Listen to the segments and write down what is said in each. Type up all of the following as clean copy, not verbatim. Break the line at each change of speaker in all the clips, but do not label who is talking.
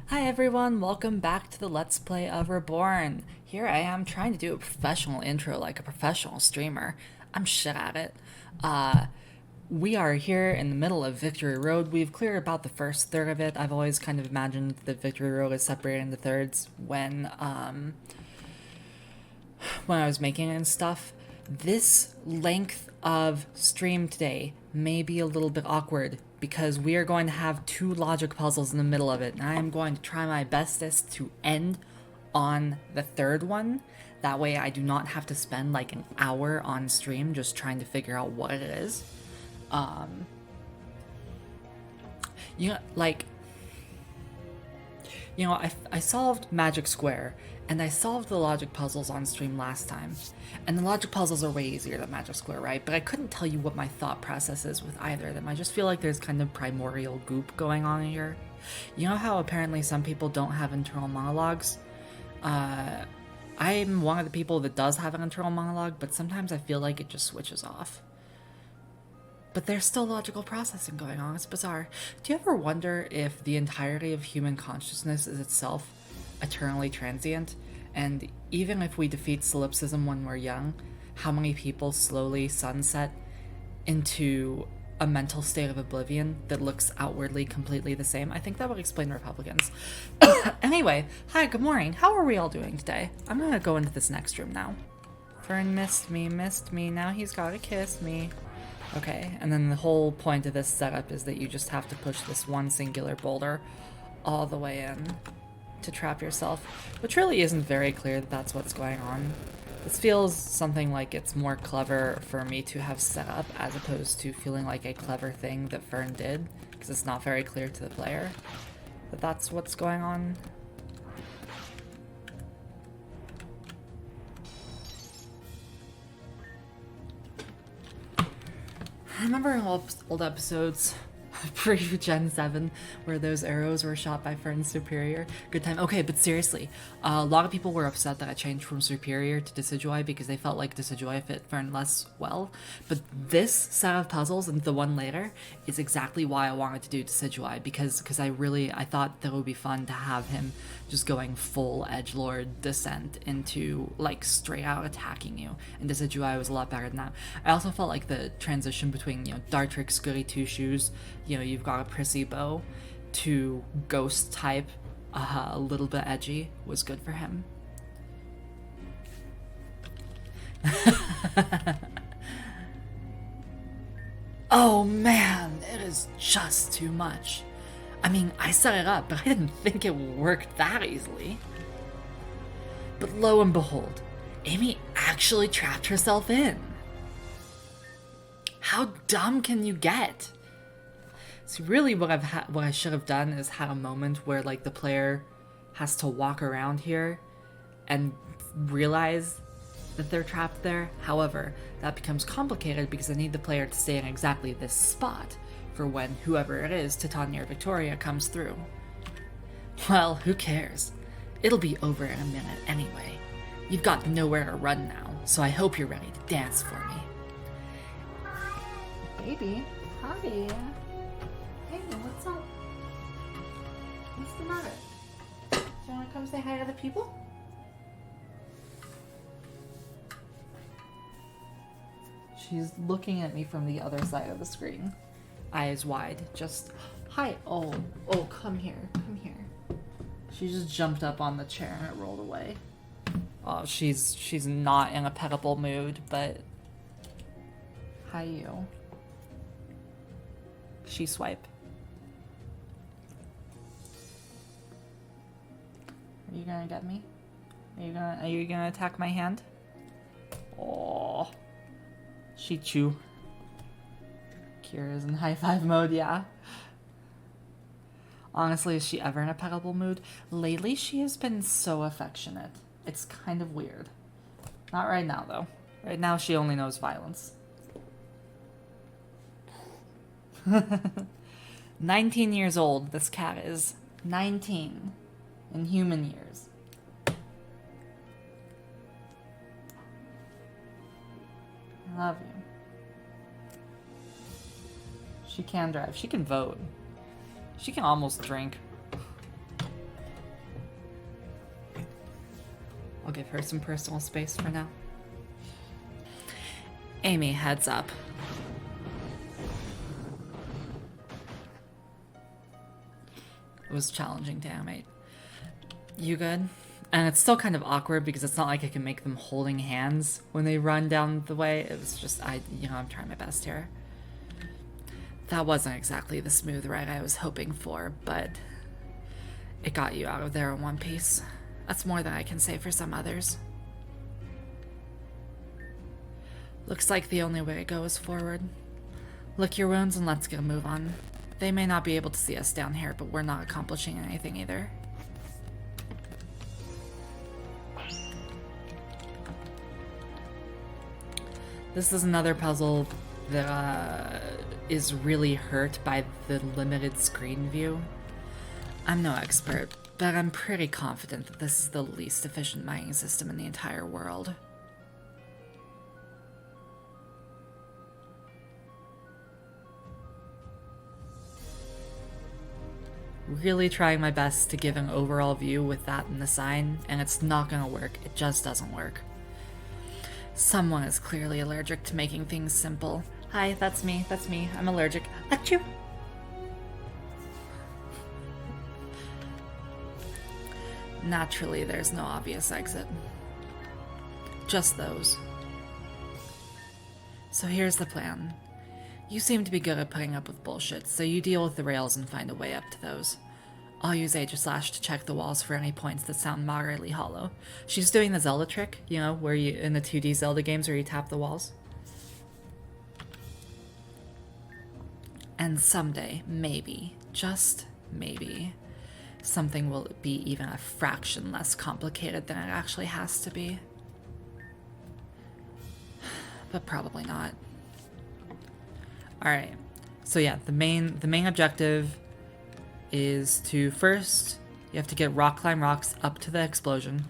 Hi everyone, welcome back to the Let's Play of Reborn. Here I am trying to do a professional intro like a professional streamer. I'm shit at it. We are here in the middle of Victory Road. We've cleared about the first third of it. I've always kind of imagined that Victory Road is separated into thirds when I was making it and stuff. This length of stream today may be a little bit awkward because we are going to have two logic puzzles in the middle of it, and I am going to try my bestest to end on the third one. That way I do not have to spend like an hour on stream just trying to figure out what it is. You know, like, I solved Magic Square, and I solved the logic puzzles on stream last time. And the logic puzzles are way easier than Magic Square, right? But I couldn't tell you what my thought process is with either of them. I just feel like there's kind of primordial goop going on here. You know how apparently some people don't have internal monologues? I'm one of the people that does have an internal monologue, but sometimes I feel like it just switches off. But there's still logical processing going on. It's bizarre. Do you ever wonder if the entirety of human consciousness is itself eternally transient? And even if we defeat solipsism when we're young, how many people slowly sunset into a mental state of oblivion that looks outwardly completely the same? I think that would explain Republicans. Anyway, hi, good morning. How are we all doing today? I'm gonna go into this next room now. Fern missed me, now he's gotta kiss me. Okay, and then the whole point of this setup is that you just have to push this one singular boulder all the way in to trap yourself, which really isn't very clear that that's what's going on. This feels something like it's more clever for me to have set up as opposed to feeling like a clever thing that Fern did, because it's not very clear to the player that that's what's going on. I remember in old episodes pre-Gen 7 where those arrows were shot by Fern's superior. Good time. Okay, but seriously, a lot of people were upset that I changed from superior to Decidueye because they felt like Decidueye fit Fern less well. But this set of puzzles and the one later is exactly why I wanted to do Decidueye, because I thought that it would be fun to have him just going full edgelord descent into like straight out attacking you, and Decidueye was a lot better than that. I also felt like the transition between Dartrix, Goody Two Shoes, you've got a prissy bow, to ghost type, a little bit edgy, was good for him. Oh man, it is just too much. I mean, I set it up, but I didn't think it worked that easily. But lo and behold, Amy actually trapped herself in. How dumb can you get? So really what I should have done is had a moment where like the player has to walk around here and realize that they're trapped there. However, that becomes complicated because I need the player to stay in exactly this spot for when whoever it is, Titania or Victoria, comes through. Well, who cares? It'll be over in a minute anyway. You've got nowhere to run now, so I hope you're ready to dance for me. Baby, hi. Hey, what's up? What's the matter? Do you want to come say hi to the people? She's looking at me from the other side of the screen. Eyes wide, just, hi, oh, come here. She just jumped up on the chair and it rolled away. Oh, she's not in a pettable mood, but hi you. She swipe. Are you gonna get me? Are you gonna attack my hand? Oh, she chew. Kira's in high five mode, yeah. Honestly, is she ever in a pettable mood? Lately, she has been so affectionate. It's kind of weird. Not right now, though. Right now, she only knows violence. 19 years old, this cat is. 19. In human years. I love you. She can drive. She can vote. She can almost drink. I'll give her some personal space for now. Amy, heads up. It was challenging to animate. You good? And it's still kind of awkward because it's not like I can make them holding hands when they run down the way. It was just, I'm trying my best here. That wasn't exactly the smooth ride I was hoping for, but it got you out of there in one piece. That's more than I can say for some others. Looks like the only way to go is forward. Lick your wounds and let's get a move on. They may not be able to see us down here, but we're not accomplishing anything either. This is another puzzle that is really hurt by the limited screen view. I'm no expert, but I'm pretty confident that this is the least efficient mining system in the entire world. Really trying my best to give an overall view with that in the sign, and it's not gonna work. It just doesn't work. Someone is clearly allergic to making things simple. Hi, that's me. I'm allergic. Achoo! Naturally, there's no obvious exit. Just those. So here's the plan. You seem to be good at putting up with bullshit, so you deal with the rails and find a way up to those. I'll use Aegislash to check the walls for any points that sound moderately hollow. She's doing the Zelda trick, you know, where you, in the 2D Zelda games where you tap the walls. And someday, maybe, just maybe, something will be even a fraction less complicated than it actually has to be. But probably not. Alright, so yeah, the main objective is to first, you have to get rock climb rocks up to the explosion.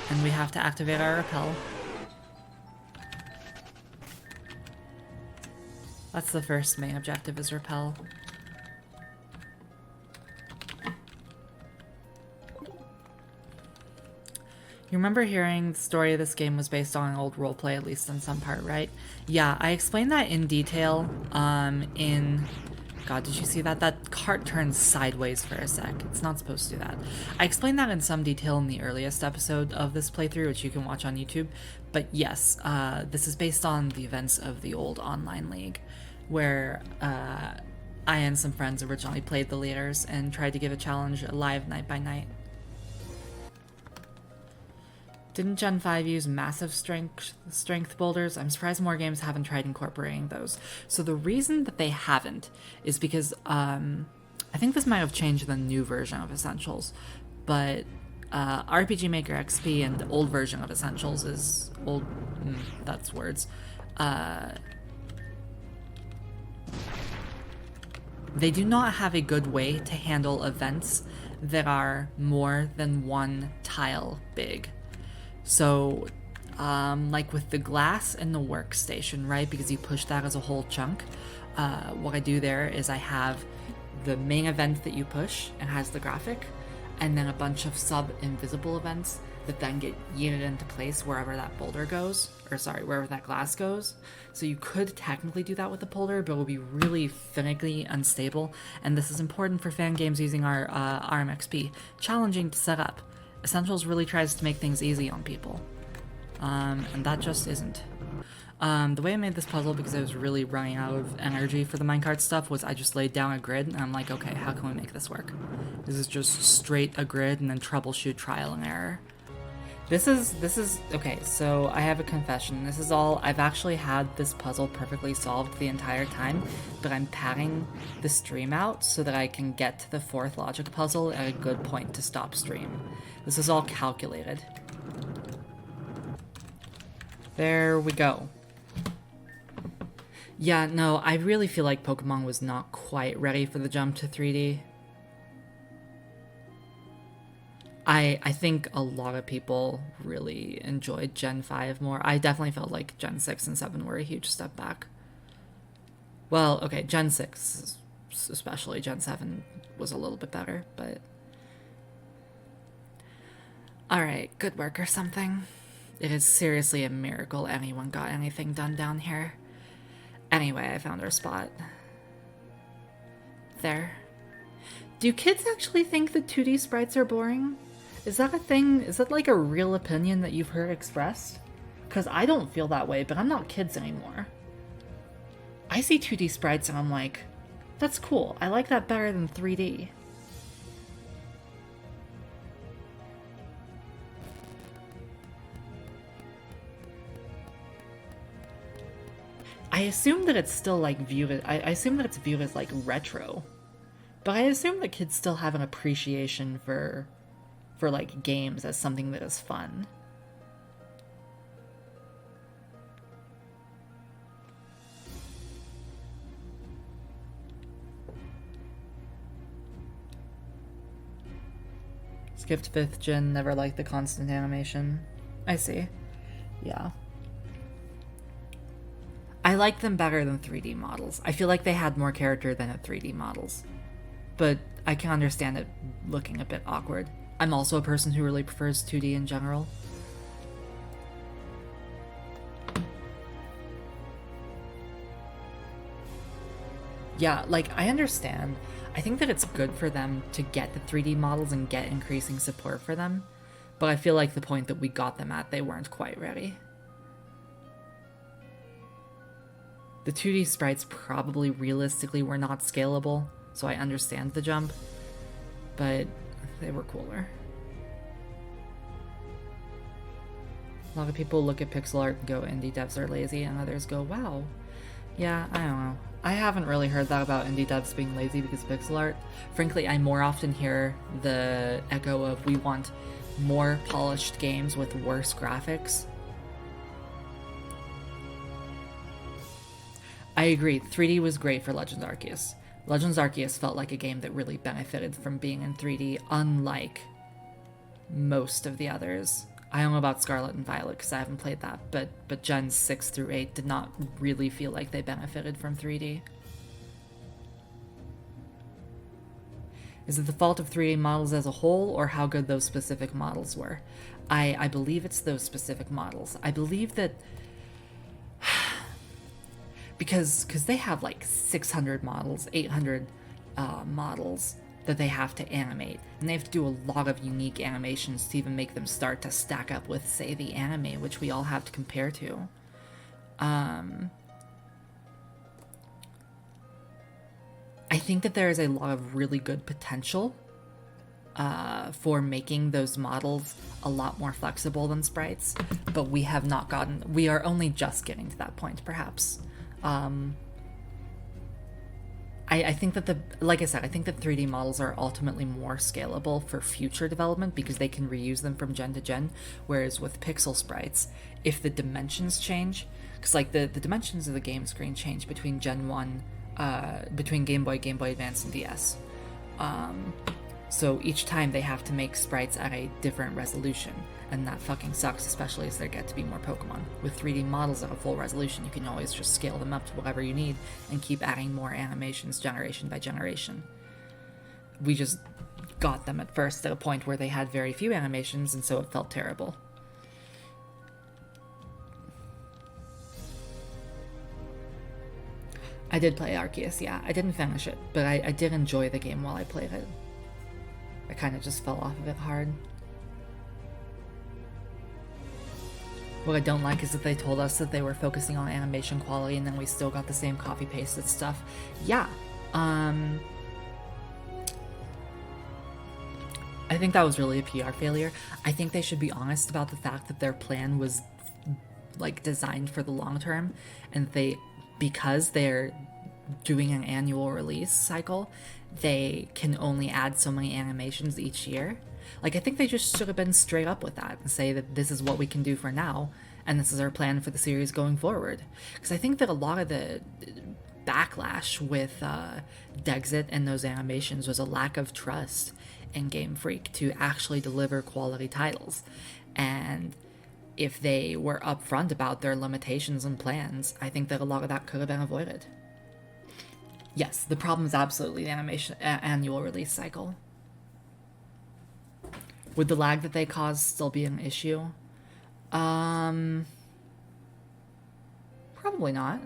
And we have to activate our rappel. That's the first main objective, is rappel. You remember hearing the story of this game was based on an old roleplay, at least in some part, right? Yeah, I explained that in detail in... God, did you see that? That cart turns sideways for a sec. It's not supposed to do that. I explained that in some detail in the earliest episode of this playthrough, which you can watch on YouTube. But yes, this is based on the events of the old online league, where I and some friends originally played the leaders and tried to give a challenge live night by night. Didn't Gen 5 use massive strength boulders? I'm surprised more games haven't tried incorporating those. So the reason that they haven't is because I think this might have changed the new version of Essentials, but RPG Maker XP and the old version of Essentials is old. That's words. They do not have a good way to handle events that are more than one tile big. So, like with the glass and the workstation, right? Because you push that as a whole chunk. What I do there is I have the main event that you push and has the graphic, and then a bunch of sub-invisible events that then get yeeted into place wherever that boulder goes, or sorry, wherever that glass goes. So you could technically do that with the boulder, but it will be really finicky unstable, and this is important for fan games using our RMXP. Challenging to set up. Essentials really tries to make things easy on people, and that just isn't. The way I made this puzzle, because I was really running out of energy for the minecart stuff, was I just laid down a grid, and I'm like, okay, how can we make this work? This is just straight a grid, and then troubleshoot trial and error. This is, okay, so I have a confession. This is all, I've actually had this puzzle perfectly solved the entire time, but I'm padding the stream out so that I can get to the fourth logic puzzle at a good point to stop stream. This is all calculated. There we go. Yeah, no, I really feel like Pokemon was not quite ready for the jump to 3D. I think a lot of people really enjoyed Gen 5 more. I definitely felt like Gen 6 and 7 were a huge step back. Well, okay, Gen 6, especially Gen 7, was a little bit better, but... Alright, good work or something. It is seriously a miracle anyone got anything done down here. Anyway, I found our spot. There. Do kids actually think that 2D sprites are boring? Is that a thing? Is that like a real opinion that you've heard expressed? Because I don't feel that way, but I'm not kids anymore. I see 2D sprites and I'm like, that's cool. I like that better than 3D. I assume that it's still like viewed as, I assume that it's viewed as like retro. But I assume that kids still have an appreciation for like games as something that is fun. Skipped 5th gen, never liked the constant animation. I see. Yeah. I like them better than 3D models. I feel like they had more character than the 3D models. But I can understand it looking a bit awkward. I'm also a person who really prefers 2D in general. Yeah, like, I understand. I think that it's good for them to get the 3D models and get increasing support for them. But I feel like the point that we got them at, they weren't quite ready. The 2D sprites probably realistically were not scalable, so I understand the jump, but they were cooler. A lot of people look at pixel art and go, indie devs are lazy, and others go, wow. Yeah, I don't know. I haven't really heard that about indie devs being lazy because of pixel art. Frankly, I more often hear the echo of, we want more polished games with worse graphics. I agree, 3D was great for Legends Arceus. Legends Arceus felt like a game that really benefited from being in 3D, unlike most of the others. I don't know about Scarlet and Violet because I haven't played that, but Gens 6 through 8 did not really feel like they benefited from 3D. Is it the fault of 3D models as a whole, or how good those specific models were? I believe it's those specific models. I believe that because they have like 600 models, 800 models that they have to animate, and they have to do a lot of unique animations to even make them start to stack up with, say, the anime, which we all have to compare to. I think that there is a lot of really good potential for making those models a lot more flexible than sprites, but we have not gotten, we are only just getting to that point, perhaps. I think that like I said, I think that 3D models are ultimately more scalable for future development because they can reuse them from gen to gen, whereas with pixel sprites, if the dimensions change, because like the dimensions of the game screen change between Gen 1, between Game Boy, Game Boy Advance, and DS. So each time they have to make sprites at a different resolution, and that fucking sucks, especially as there get to be more Pokemon. With 3D models at a full resolution, you can always just scale them up to whatever you need and keep adding more animations generation by generation. We just got them at first at a point where they had very few animations, and so it felt terrible. I did play Arceus, yeah. I didn't finish it, but I did enjoy the game while I played it. I kind of just fell off of it hard. What I don't like is that they told us that they were focusing on animation quality and then we still got the same copy-pasted stuff. Yeah, I think that was really a PR failure. I think they should be honest about the fact that their plan was like designed for the long term, and because they're doing an annual release cycle, they can only add so many animations each year. Like, I think they just should have been straight up with that and say that this is what we can do for now, and this is our plan for the series going forward. Because I think that a lot of the backlash with Dexit and those animations was a lack of trust in Game Freak to actually deliver quality titles. And if they were upfront about their limitations and plans, I think that a lot of that could have been avoided. Yes, the problem is absolutely the animation annual release cycle. Would the lag that they cause still be an issue? Um, Probably not.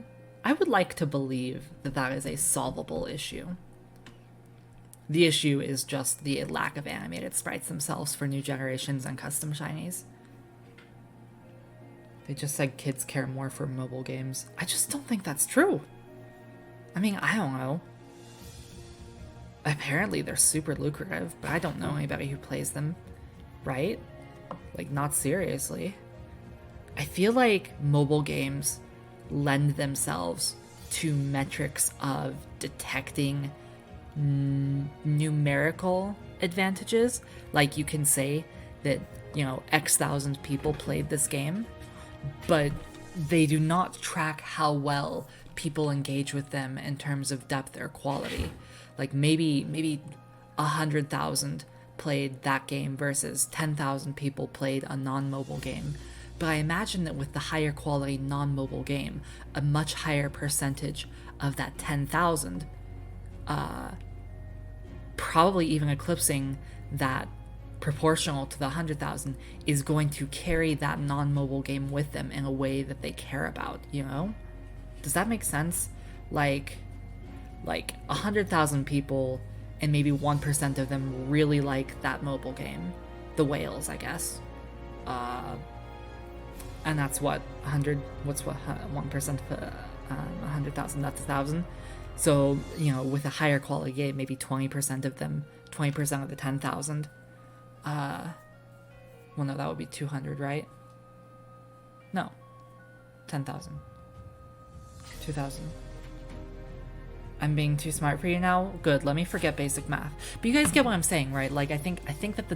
I would like to believe that that is a solvable issue. The issue is just the lack of animated sprites themselves for new generations and custom shinies. They just said kids care more for mobile games. I just don't think that's true. I mean, I don't know. Apparently they're super lucrative, but I don't know anybody who plays them, right? Like, not seriously. I feel like mobile games lend themselves to metrics of detecting numerical advantages. Like, you can say that, X thousand people played this game, but they do not track how well people engage with them in terms of depth or quality. Like, maybe 100,000 played that game versus 10,000 people played a non-mobile game. But I imagine that with the higher quality non-mobile game, a much higher percentage of that 10,000, probably even eclipsing that proportional to the 100,000, is going to carry that non-mobile game with them in a way that they care about, Does that make sense? Like 100,000 people and maybe 1% of them really like that mobile game. The whales, I guess. And that's what 100. What's what 1% of 100,000? That's 1,000. So with a higher quality game, maybe 20% of them, 20% of the 10,000. Well, no, that would be 200, right? No, 10,000, 2,000. I'm being too smart for you now. Good. Let me forget basic math. But you guys get what I'm saying, right? Like, I think that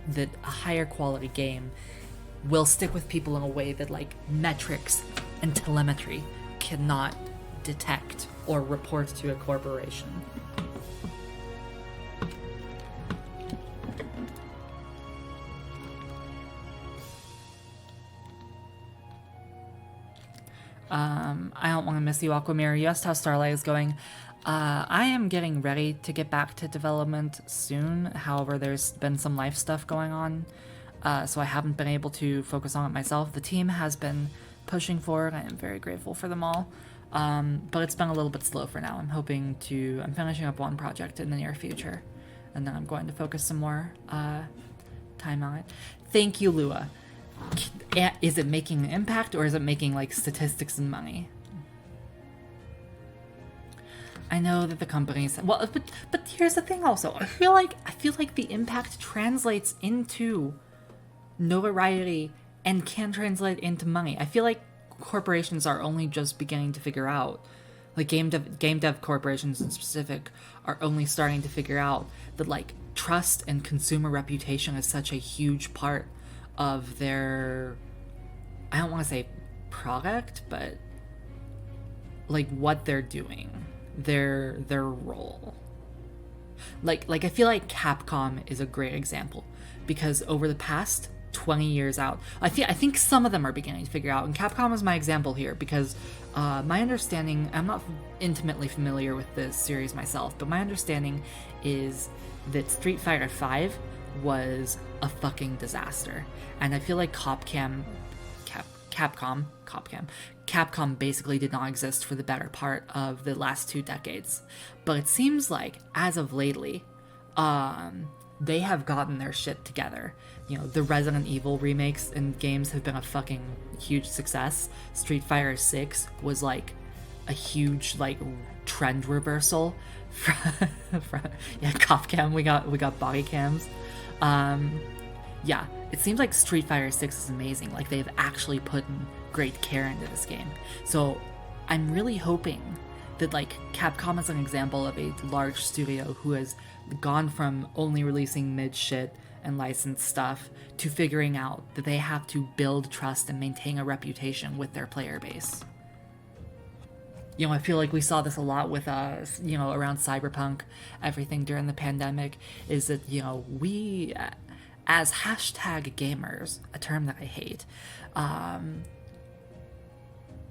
that a higher quality game will stick with people in a way that, like, metrics and telemetry cannot detect or report to a corporation. I don't want to miss you, Aquamir. You asked how Starlight is going. I am getting ready to get back to development soon. However, there's been some life stuff going on, so I haven't been able to focus on it myself. The team has been pushing forward. I am very grateful for them all. But it's been a little bit slow for now. I'm finishing up one project in the near future, and then I'm going to focus some more time on it. Thank you, Lua. Is it making an impact, or is it making, like, statistics and money? I know that the companies, well, but here's the thing also. I feel like the impact translates into notoriety and can translate into money. I feel like corporations are only just beginning to figure out, like game dev corporations in specific are only starting to figure out that, like, trust and consumer reputation is such a huge part of their, I don't want to say product, but like what they're doing, their role. Like I feel like Capcom is a great example, because over the past 20 years out, I think some of them are beginning to figure out, and Capcom is my example here because my understanding, I'm not intimately familiar with this series myself, but my understanding is that Street Fighter V was a fucking disaster, and I feel like Capcom basically did not exist for the better part of the last 2 decades. But it seems like, as of lately, they have gotten their shit together. The Resident Evil remakes and games have been a fucking huge success. Street Fighter 6 was like a huge, like, trend reversal from Capcom. We got body cams. Yeah, it seems like Street Fighter 6 is amazing. Like, they've actually put in great care into this game. So I'm really hoping that, like, Capcom is an example of a large studio who has gone from only releasing mid shit and licensed stuff to figuring out that they have to build trust and maintain a reputation with their player base. I feel like we saw this a lot with, around Cyberpunk, everything during the pandemic, is that, we, as hashtag gamers, a term that I hate,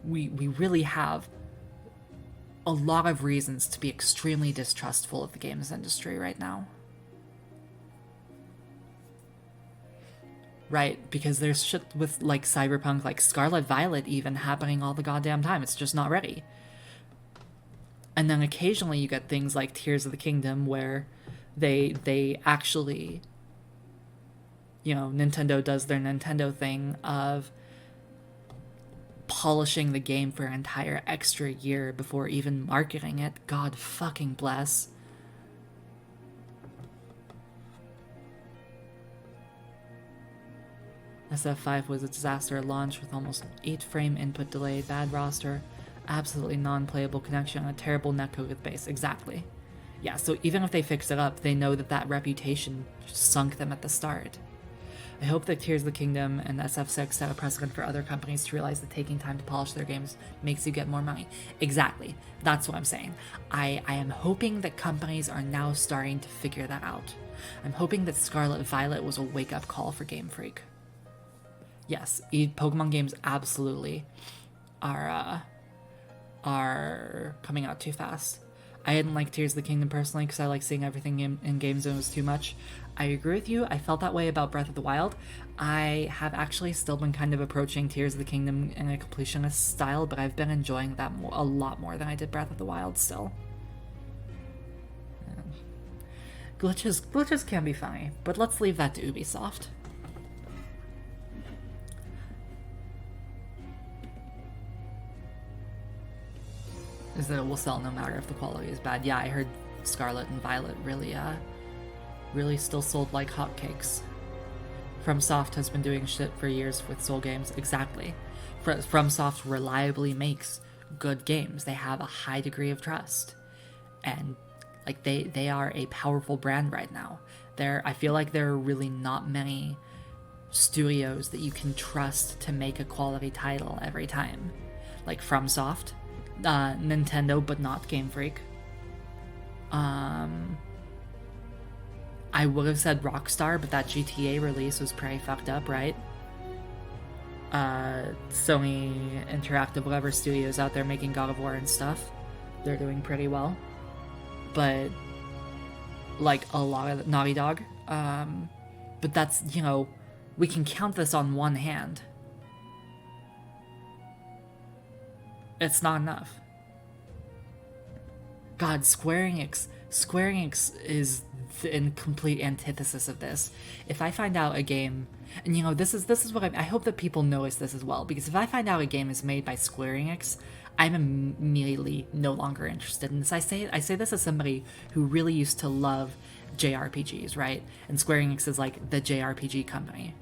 we really have a lot of reasons to be extremely distrustful of the games industry right now. right? Because there's shit with like Cyberpunk, like Scarlet Violet even happening all the goddamn time. It's just not ready. And then occasionally you get things like Tears of the Kingdom where they actually, you know, Nintendo does their Nintendo thing of polishing the game for an entire extra year before even marketing it. God fucking bless. SF5 was a disaster at launch with almost 8-frame input delay, bad roster, absolutely non-playable connection, and a terrible netcode base. Exactly. Yeah, so even if they fix it up, they know that that reputation sunk them at the start. I hope that Tears of the Kingdom and SF6 set a precedent for other companies to realize that taking time to polish their games makes you get more money. Exactly. That's what I'm saying. I am hoping that companies are now starting to figure that out. I'm hoping that Scarlet Violet was a wake-up call for Game Freak. Yes, Pokemon games absolutely are coming out too fast. I didn't like Tears of the Kingdom personally because I like seeing everything in games and it was too much. I agree with you. I felt that way about Breath of the Wild. I have actually still been kind of approaching Tears of the Kingdom in a completionist style, but I've been enjoying that a lot more than I did Breath of the Wild still. Glitches can be funny, but let's leave that to Ubisoft. Is that it will sell no matter if the quality is bad. Yeah, I heard Scarlet and Violet really still sold like hotcakes. FromSoft has been doing shit for years with Soul games. Exactly. FromSoft reliably makes good games. They have a high degree of trust. And like they are a powerful brand right now. I feel like there are really not many studios that you can trust to make a quality title every time. Like FromSoft, Nintendo, but not Game Freak. I would have said Rockstar, but that GTA release was pretty fucked up, right? Sony Interactive, whatever studios out there making God of War and stuff, they're doing pretty well. But like a lot of Naughty Dog, but that's, you know, we can count this on one hand. It's not enough. God, Square Enix is the complete antithesis of this. If I find out a game, and you know, this is what I hope that people notice this as well, because if I find out a game is made by Square Enix, I'm immediately no longer interested in this. I say this as somebody who really used to love JRPGs, right? And Square Enix is like the JRPG company.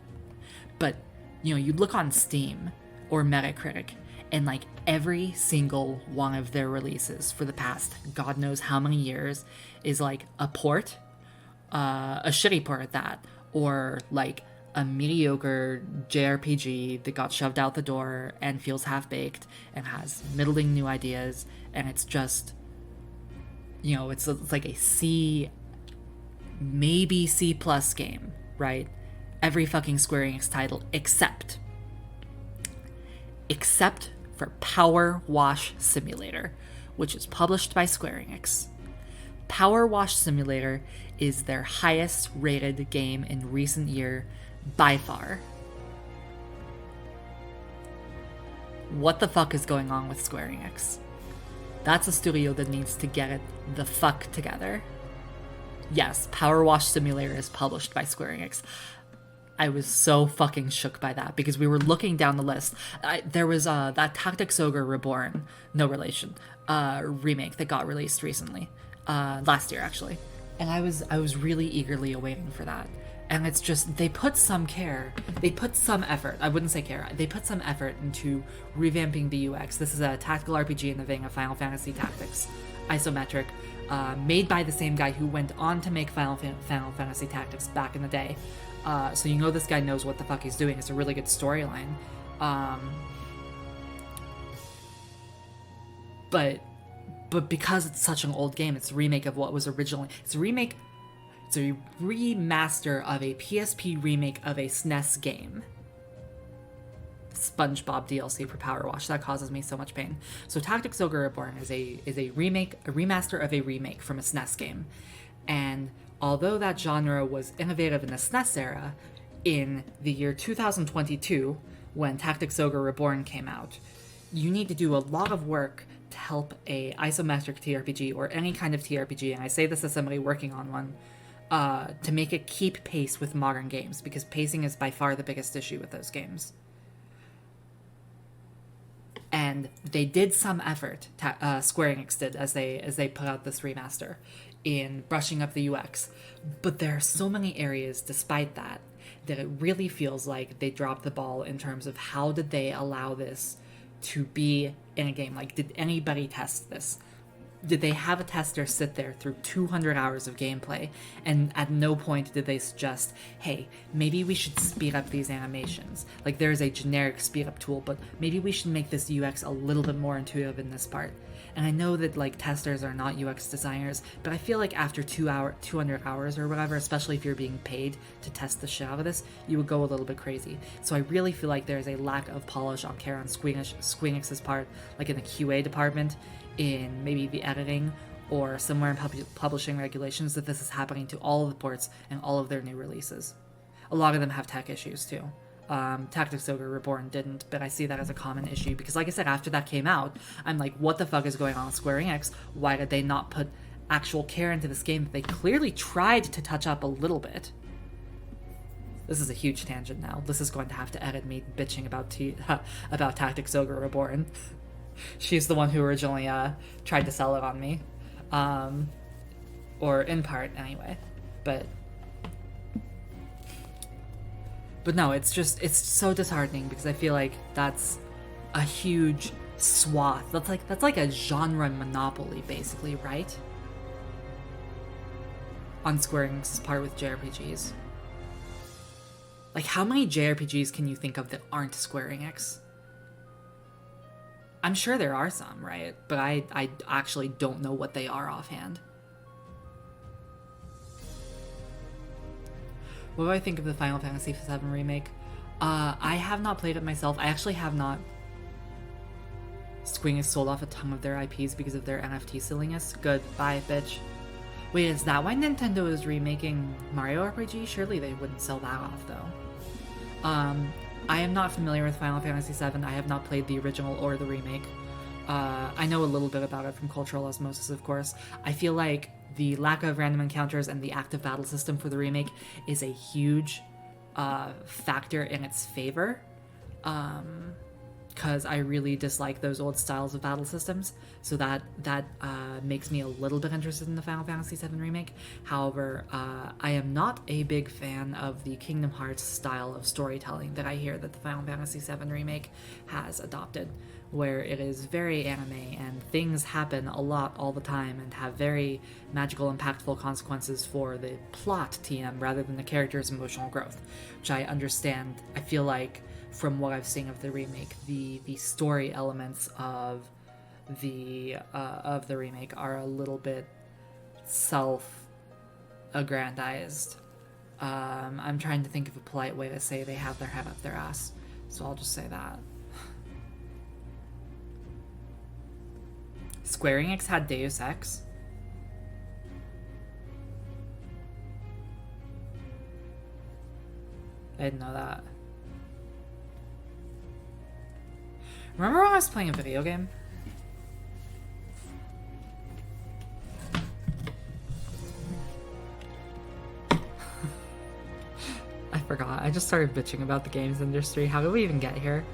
But, you know, you look on Steam or Metacritic, and like every single one of their releases for the past God knows how many years is like a port, a shitty port at that, or like a mediocre JRPG that got shoved out the door and feels half-baked and has middling new ideas, and it's just, you know, it's like a C, maybe C+ game, right? Every fucking Square Enix title except for Power Wash Simulator, which is published by Square Enix. Power Wash Simulator is their highest rated game in recent year by far. What the fuck is going on with Square Enix? That's a studio that needs to get it the fuck together. Yes, Power Wash Simulator is published by Square Enix. I was so fucking shook by that because we were looking down the list. There was that Tactics Ogre Reborn, no relation, remake that got released recently, last year actually, and I was really eagerly awaiting for that. And it's just, they put some effort, I wouldn't say care, they put some effort into revamping the UX. This is a tactical RPG in the vein of Final Fantasy Tactics, isometric, made by the same guy who went on to make Final Fantasy Tactics back in the day. So you know this guy knows what the fuck he's doing. It's a really good storyline. But because it's such an old game, it's a remake of what was originally... It's a remaster of a PSP remake of a SNES game. SpongeBob DLC for Power Wash. That causes me so much pain. So Tactics Ogre Reborn is a remaster of a remake from a SNES game. And although that genre was innovative in the SNES era, in the year 2022, when Tactics Ogre Reborn came out, you need to do a lot of work to help a isometric TRPG or any kind of TRPG, and I say this as somebody working on one, to make it keep pace with modern games, because pacing is by far the biggest issue with those games. And they did some effort, Square Enix did, as they put out this remaster, in brushing up the UX. But there are so many areas, despite that it really feels like they dropped the ball in terms of how did they allow this to be in a game. Like, did anybody test this? Did they have a tester sit there through 200 hours of gameplay, and at no point did they suggest, hey, maybe we should speed up these animations? Like, there's a generic speed up tool, but maybe we should make this UX a little bit more intuitive in this part. And I know that, like, testers are not UX designers, but I feel like after 200 hours or whatever, especially if you're being paid to test the shit out of this, you would go a little bit crazy. So I really feel like there's a lack of polish on care on Square Enix's part, like in the QA department, in maybe the editing, or somewhere in publishing regulations, that this is happening to all of the ports and all of their new releases. A lot of them have tech issues too. Tactics Ogre Reborn didn't, but I see that as a common issue because, like I said, after that came out, I'm like, what the fuck is going on with Square Enix? Why did they not put actual care into this game that they clearly tried to touch up a little bit? This is a huge tangent now. This is going to have to edit me bitching about Tactics Ogre Reborn. She's the one who originally tried to sell it on me. Or in part, anyway. But no, it's so disheartening because I feel like that's a huge swath. That's like a genre monopoly, basically, right? On Square Enix's part with JRPGs. Like, how many JRPGs can you think of that aren't Square Enix? I'm sure there are some, right? But I actually don't know what they are offhand. What do I think of the Final Fantasy VII Remake? I have not played it myself. I actually have not. Square Enix sold off a ton of their IPs because of their NFT silliness. Good. Bye, bitch. Wait, is that why Nintendo is remaking Mario RPG? Surely they wouldn't sell that off, though. I am not familiar with Final Fantasy VII. I have not played the original or the remake. I know a little bit about it from cultural osmosis, of course. I feel like the lack of random encounters and the active battle system for the remake is a huge factor in its favor. Because I really dislike those old styles of battle systems, so that makes me a little bit interested in the Final Fantasy VII Remake. However, I am not a big fan of the Kingdom Hearts style of storytelling that I hear that the Final Fantasy VII Remake has adopted, where it is very anime and things happen a lot all the time and have very magical, impactful consequences for the plot TM rather than the character's emotional growth, which I understand. I feel like from what I've seen of the remake, the story elements of the remake are a little bit self-aggrandized. I'm trying to think of a polite way to say they have their head up their ass, so I'll just say that. Square Enix had Deus Ex. I didn't know that. Remember when I was playing a video game? I forgot. I just started bitching about the games industry. How did we even get here?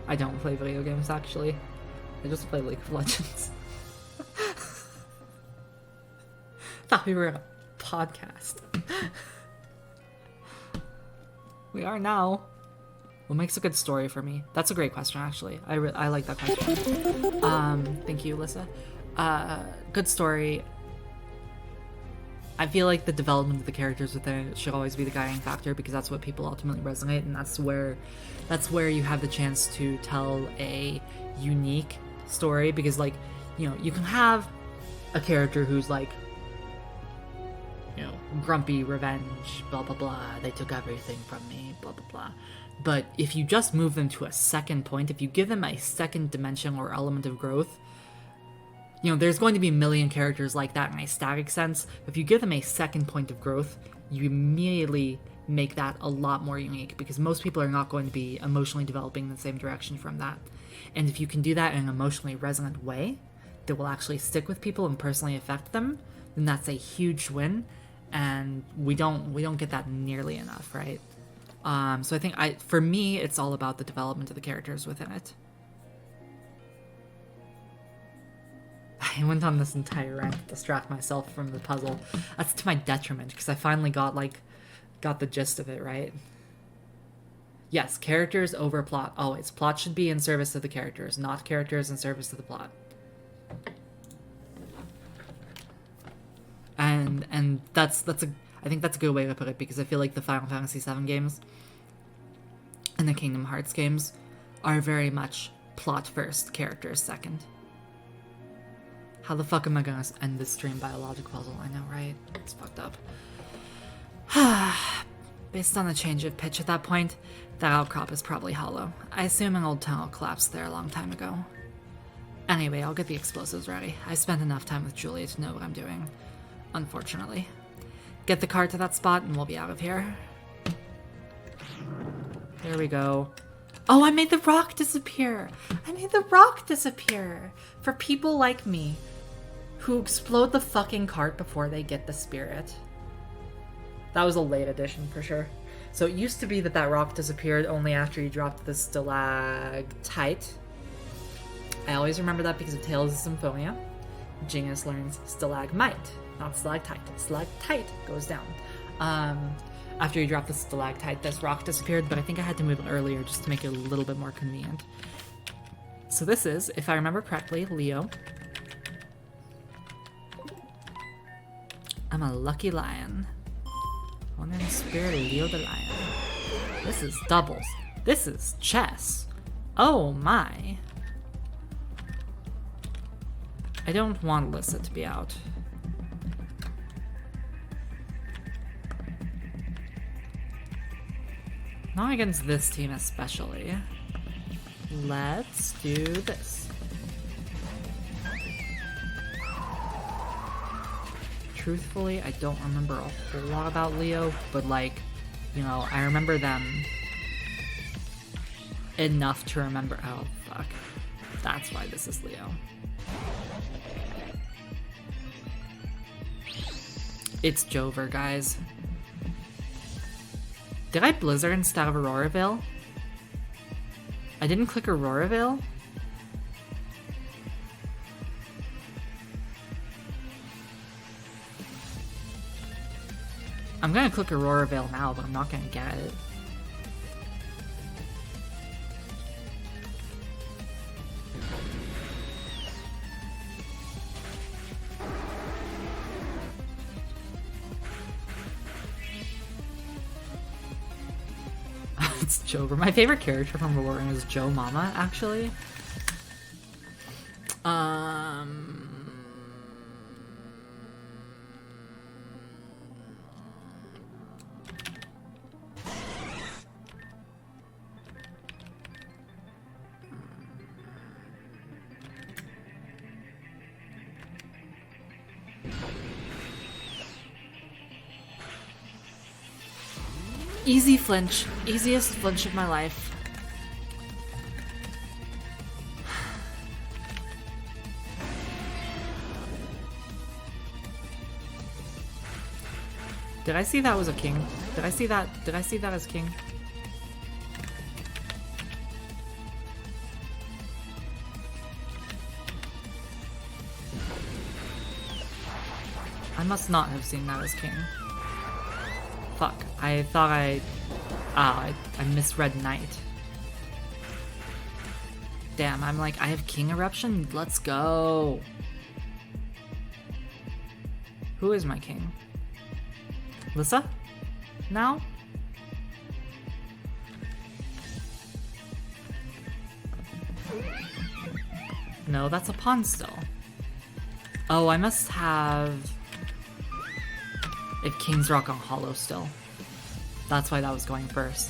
I don't play video games, actually. I just play League of Legends. Thought we were in a podcast. We are now. What makes a good story for me? That's a great question, actually. I like that question. Thank you, Alyssa. Good story. I feel like the development of the characters within it should always be the guiding factor, because that's what people ultimately resonate, and that's where you have the chance to tell a unique story. Because, like, you know, you can have a character who's like, you know, grumpy revenge, blah blah blah, they took everything from me, blah blah blah. But if you just move them to a second point, if you give them a second dimension or element of growth, You know, there's going to be a million characters like that in a static sense. If you give them a second point of growth, you immediately make that a lot more unique, because most people are not going to be emotionally developing in the same direction from that. And if you can do that in an emotionally resonant way that will actually stick with people and personally affect them, then that's a huge win. And we don't get that nearly enough, right? So I think for me, it's all about the development of the characters within it. I went on this entire rant to distract myself from the puzzle. That's to my detriment, because I finally got the gist of it, right? Yes, characters over plot. Always. Plot should be in service of the characters, not characters in service of the plot. And I think that's a good way to put it, because I feel like the Final Fantasy VII games and the Kingdom Hearts games are very much plot first, characters second. How the fuck am I gonna end this stream by a logic puzzle? I know, right? It's fucked up. Based on the change of pitch at that point, that outcrop is probably hollow. I assume an old tunnel collapsed there a long time ago. Anyway, I'll get the explosives ready. I spent enough time with Julia to know what I'm doing. Unfortunately. Get the car to that spot and we'll be out of here. There we go. Oh, I made the rock disappear! I made the rock disappear! For people like me, who explode the fucking cart before they get the spirit. That was a late addition for sure. So it used to be that rock disappeared only after you dropped the stalactite. I always remember that because of Tales of Symphonia. Genius learns stalagmite, not stalactite. Stalactite goes down. After you drop the stalactite, this rock disappeared, but I think I had to move it earlier just to make it a little bit more convenient. So this is, if I remember correctly, Leo. I'm a lucky lion. One in the spirit of Leo the lion. This is doubles. This is chess. Oh my. I don't want Alyssa to be out. Not against this team especially. Let's do this. Truthfully, I don't remember a whole lot about Leo, but you know, I remember them enough to remember. Oh, fuck. That's why this is Leo. It's Jover, guys. Did I Blizzard instead of Auroravale? I didn't click Auroravale? I'm gonna click Auroravale now, but I'm not gonna get it. It's Jover. My favorite character from Reborn is Joe Mama, actually. Easy flinch. Easiest flinch of my life. Did I see that was a king? Did I see that as king? I must not have seen that as king. Fuck. I thought I misread knight. Damn, I'm like, I have king eruption? Let's go. Who is my king? Lissa? Now? No, that's a pawn still. Oh, I must have... If King's Rock on Hollow still. That's why that was going first.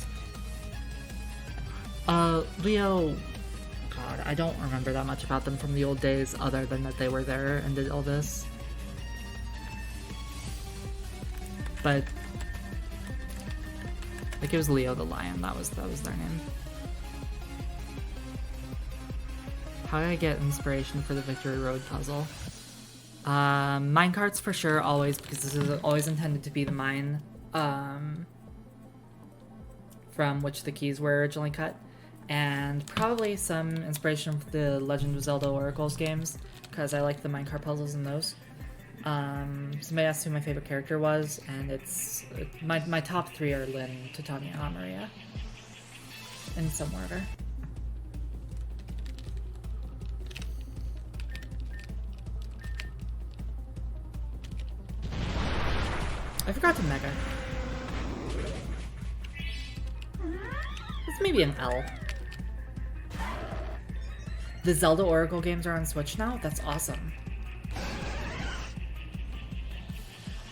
Leo... God, I don't remember that much about them from the old days other than that they were there and did all this. But like it was Leo the Lion, that was their name. How do I get inspiration for the Victory Road puzzle? Minecarts for sure, always, because this is always intended to be the mine from which the keys were originally cut. And probably some inspiration from the Legend of Zelda Oracles games, because I like the minecart puzzles in those. Somebody asked who my favorite character was, and my top three are Lynn, Titania, and Maria. In some order. I forgot to mega. It's maybe an L. The Zelda Oracle games are on Switch now? That's awesome.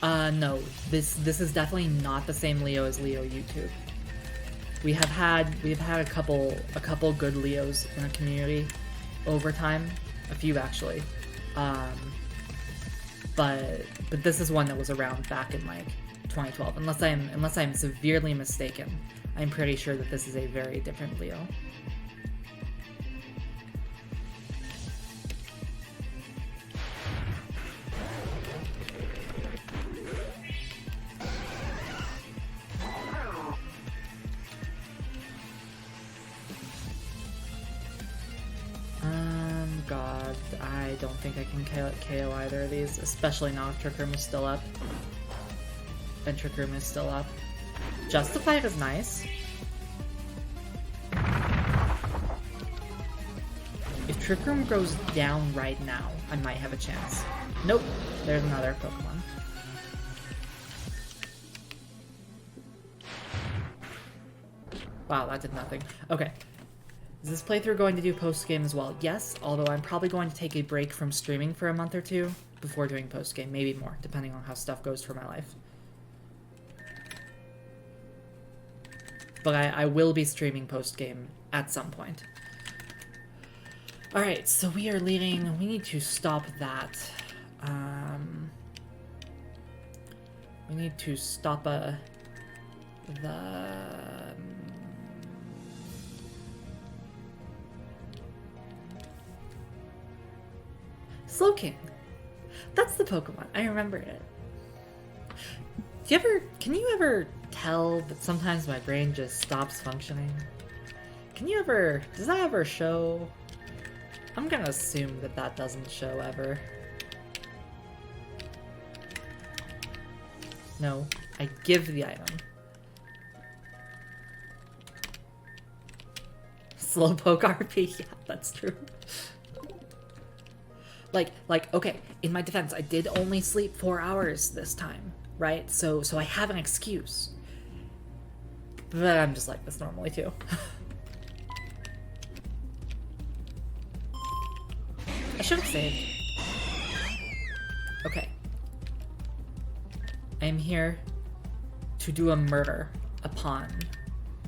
No. This is definitely not the same Leo as Leo YouTube. We've had a couple good Leos in the community over time. A few actually. But this is one that was around back in like 2012. Unless I'm severely mistaken. I'm pretty sure that this is a very different Leo. God, I don't think I can KO either of these, especially not if Trick Room is still up. And Trick Room is still up. Justified is nice. If Trick Room goes down right now, I might have a chance. Nope, there's another Pokemon. Wow, that did nothing. Okay. Is this playthrough going to do post-game as well? Yes, although I'm probably going to take a break from streaming for a month or two before doing post-game, maybe more, depending on how stuff goes for my life. But I will be streaming post-game at some point. Alright, so we are leaving. We need to stop that. We need to stop Slowking. That's the Pokemon. I remembered it. Can you ever tell that sometimes my brain just stops functioning? Does that ever show? I'm gonna assume that doesn't show ever. No, I give the item. Slowpoke RP, yeah, that's true. Like, okay, in my defense, I did only sleep 4 hours this time, right? So I have an excuse. But I'm just like this normally, too. I should have saved. Okay. I am here to do a murder upon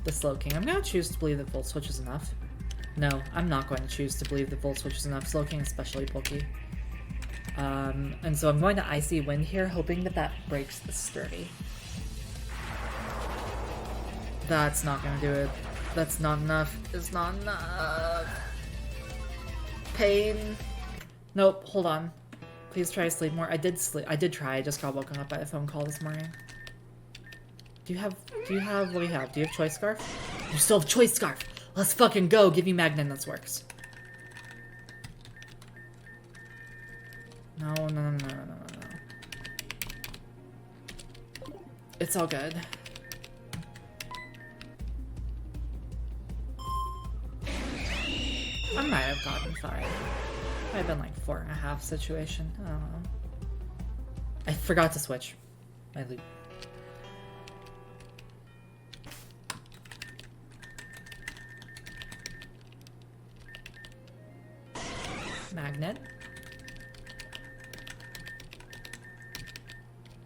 the Slowking. I'm gonna choose to believe that Volt Switch is enough. No, I'm not going to choose to believe that Volt Switch is enough. Slowking especially bulky. And so I'm going to Icy Wind here, hoping that breaks the Sturdy. That's not gonna do it. That's not enough. It's not enough. Pain. Nope, hold on. Please try to sleep more. I did sleep. I did try. I just got woken up by a phone call this morning. What do you have? What do you have? Do you have Choice Scarf? You still have Choice Scarf! Let's fucking go! Give me Magnet's works. No. It's all good. I might have gotten 5. Might have been like 4.5 situation. I don't know. I forgot to switch my loot. Magnet.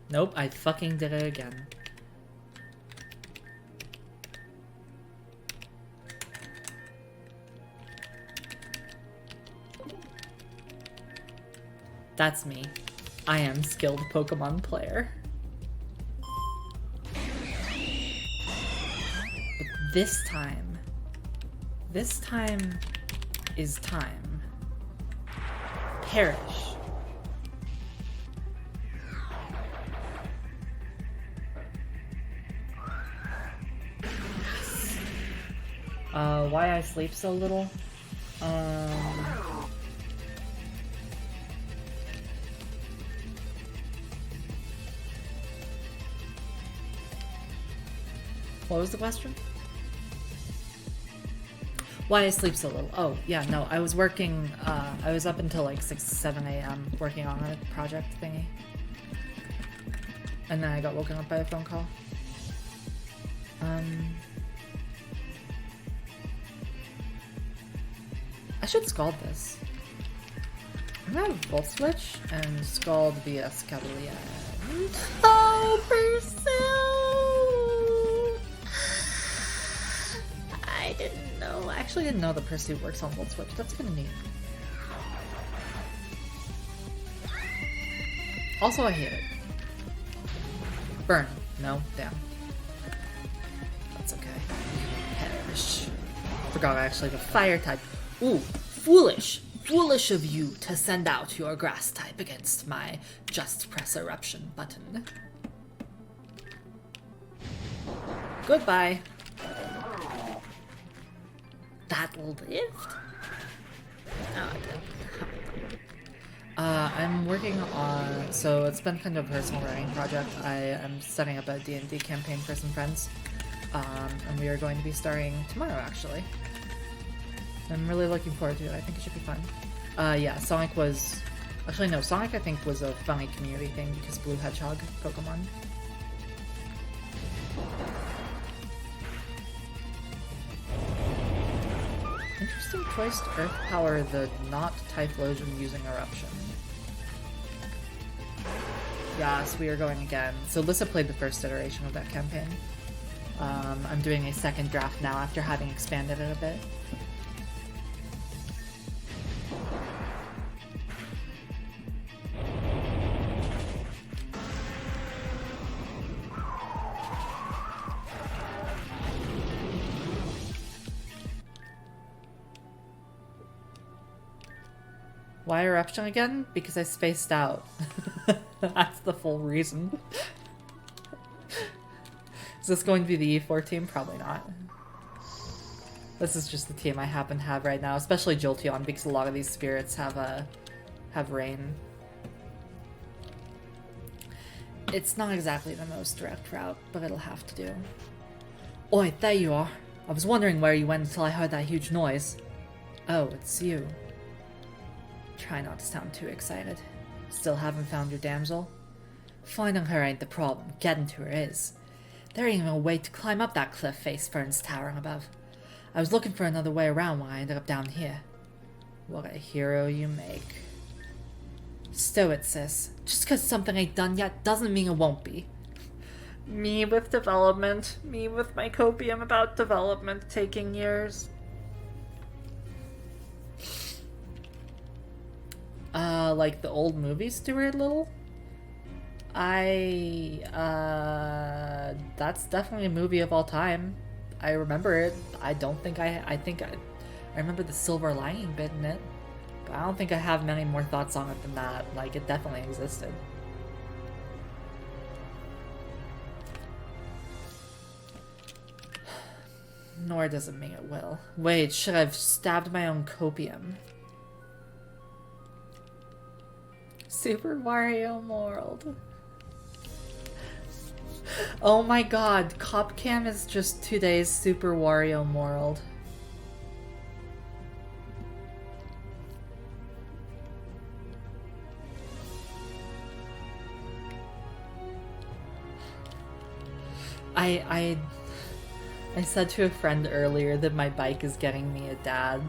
Nope, I fucking did it again. That's me. I am skilled Pokemon player. But this time is time. Perish. Why I sleep so little? What was the question? Why I sleep so little? Oh, yeah, no, I was working, I was up until like 6, 7 a.m. working on a project thingy. And then I got woken up by a phone call. I should Scald this. I'm gonna have Volt Switch and Scald via Cavalier. Oh, Pursue! I didn't know. I actually didn't know the Pursue works on Volt Switch. That's kinda neat. Also, I hate it. Burn. No, damn. That's okay. Perish. Forgot I actually have a fire type. Ooh, foolish! Foolish of you to send out your grass type against my just press eruption button. Goodbye. That lived? Oh, it did. I'm working on, so it's been kind of a personal writing project. I am setting up a D&D campaign for some friends. And we are going to be starting tomorrow, actually. I'm really looking forward to it. I think it should be fun. Yeah, Sonic was... Actually, no, Sonic I think was a funny community thing because Blue Hedgehog Pokemon. Interesting choice to Earth Power the not Typhlosion using Eruption. Yes, we are going again. So Lissa played the first iteration of that campaign. I'm doing a second draft now after having expanded it a bit. Why Eruption again? Because I spaced out. That's the full reason. Is this going to be the E4 team? Probably not. This is just the team I happen to have right now, especially Jolteon, because a lot of these spirits have rain. It's not exactly the most direct route, but it'll have to do. Oi, there you are. I was wondering where you went until I heard that huge noise. Oh, it's you. Try not to sound too excited. Still haven't found your damsel? Finding her ain't the problem, getting to her is. There ain't even a way to climb up that cliff face ferns towering above. I was looking for another way around when I ended up down here. What a hero you make. Stow it, sis. Just 'cause something ain't done yet doesn't mean it won't be. Me with development. Me with my copium about development taking years. Like the old movie Stuart Little? That's definitely a movie of all time. I remember it. I remember the silver lining bit in it. But I don't think I have many more thoughts on it than that. Like, it definitely existed. Nor does it mean it will. Wait, should I have stabbed my own copium? Super Mario World. Oh my god, Copcam is just today's Super Wario World. I said to a friend earlier that my bike is getting me a dad.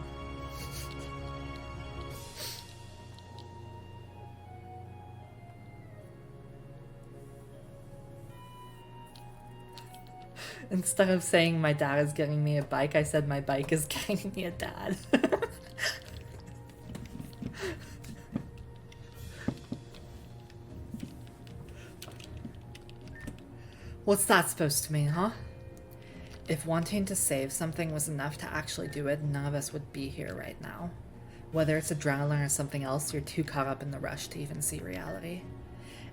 Instead of saying my dad is getting me a bike, I said my bike is getting me a dad. What's that supposed to mean, huh? If wanting to save something was enough to actually do it, none of us would be here right now. Whether it's adrenaline or something else, you're too caught up in the rush to even see reality.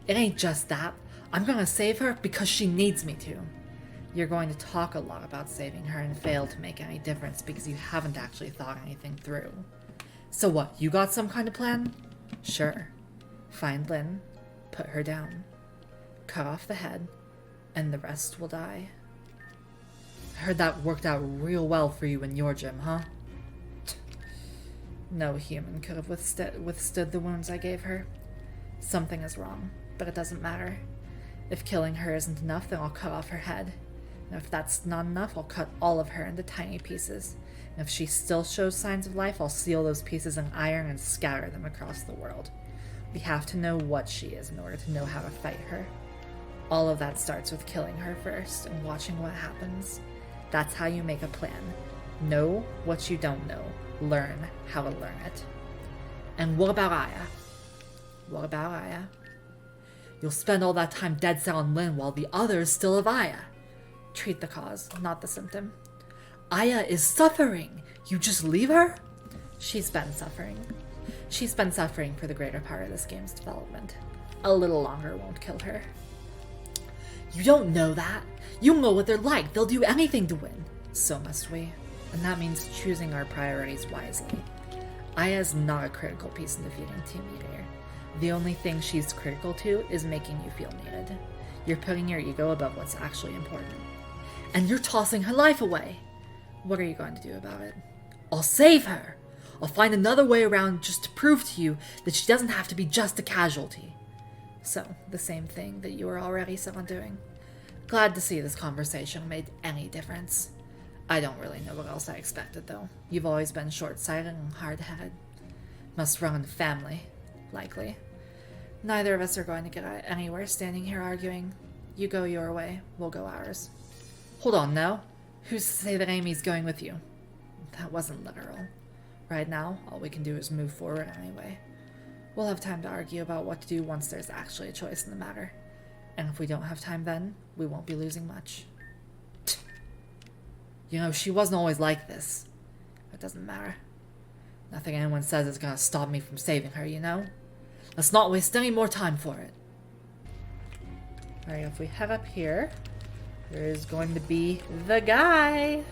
It ain't just that. I'm gonna save her because she needs me to. You're going to talk a lot about saving her and fail to make any difference because you haven't actually thought anything through. So what, you got some kind of plan? Sure. Find Lynn, put her down, cut off the head, and the rest will die. I heard that worked out real well for you in your gym, huh? No human could have withstood the wounds I gave her. Something is wrong, but it doesn't matter. If killing her isn't enough, then I'll cut off her head. And if that's not enough, I'll cut all of her into tiny pieces. And if she still shows signs of life, I'll seal those pieces in iron and scatter them across the world. We have to know what she is in order to know how to fight her. All of that starts with killing her first and watching what happens. That's how you make a plan. Know what you don't know. Learn how to learn it. And what about Aya? What about Aya? You'll spend all that time dead set on Lynn while the others still have Aya. Treat the cause, not the symptom. Aya is suffering. You just leave her? She's been suffering. She's been suffering for the greater part of this game's development. A little longer won't kill her. You don't know that. You know what they're like. They'll do anything to win. So must we. And that means choosing our priorities wisely. Aya's not a critical piece in defeating Team Meteor. The only thing she's critical to is making you feel needed. You're putting your ego above what's actually important. And you're tossing her life away. What are you going to do about it? I'll save her. I'll find another way around just to prove to you that she doesn't have to be just a casualty. So, the same thing that you were already set on doing. Glad to see this conversation made any difference. I don't really know what else I expected, though. You've always been short-sighted and hard-headed. Must run in the family, likely. Neither of us are going to get anywhere standing here arguing. You go your way, we'll go ours. Hold on now. Who's to say that Amy's going with you? That wasn't literal. Right now, all we can do is move forward anyway. We'll have time to argue about what to do once there's actually a choice in the matter. And if we don't have time then, we won't be losing much. You know, she wasn't always like this. It doesn't matter. Nothing anyone says is gonna stop me from saving her, you know? Let's not waste any more time for it. Alright, if we head up here, there is going to be the guy.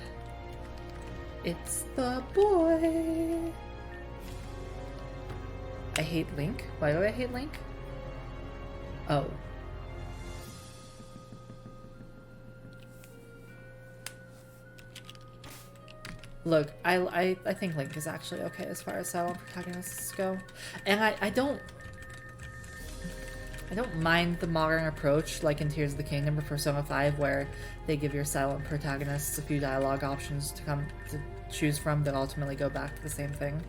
It's the boy. I hate Link. Why do I hate Link? Oh. Look, I think Link is actually okay as far as silent protagonists go. And I don't mind the modern approach, like in Tears of the Kingdom or Persona 5, where they give your silent protagonists a few dialogue options to choose from that ultimately go back to the same thing.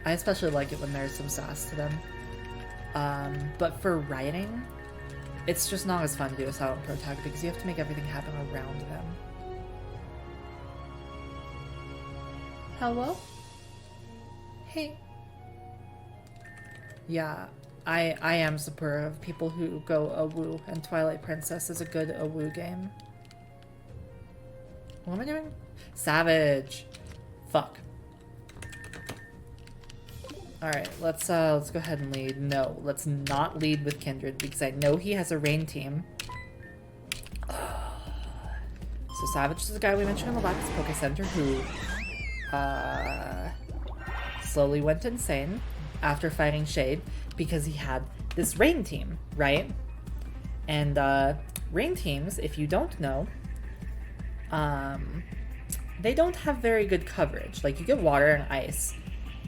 I especially like it when there's some sass to them. But for writing, it's just not as fun to do a silent protagonist because you have to make everything happen around them. Hello? Hey. Yeah, I am supportive of people who go awoo, and Twilight Princess is a good awoo game. What am I doing? Savage. Fuck. Alright, let's go ahead and lead. No, let's not lead with Kindred because I know he has a rain team. So Savage is the guy we mentioned in the last Poké Center who slowly went insane after fighting Shade because he had this rain team, right? And rain teams, if you don't know, they don't have very good coverage. Like, you get water and ice,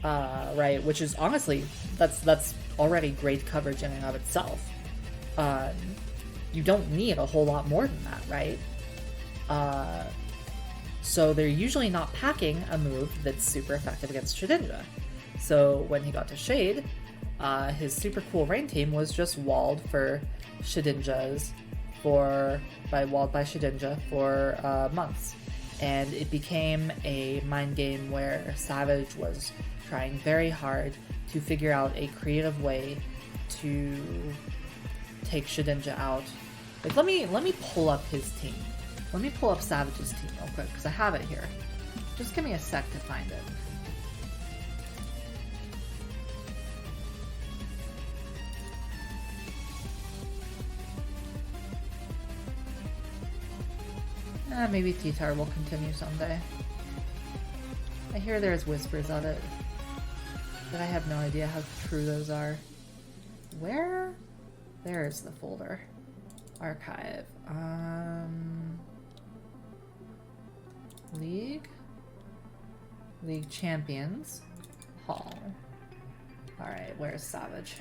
right? Which is honestly, that's already great coverage in and of itself. You don't need a whole lot more than that, right? So they're usually not packing a move that's super effective against Shedinja. So when he got to Shade, his super cool rain team was just walled for Shedinjas walled by Shedinja for months. And it became a mind game where Savage was trying very hard to figure out a creative way to take Shedinja out Like, let me pull up his team. Let me pull up Savage's team real quick, because I have it here. Just give me a sec to find it. Maybe T-Tar will continue someday. I hear there's whispers of it, but I have no idea how true those are. Where? There's the folder. Archive. League? League Champions. Hall. Alright, where's Savage?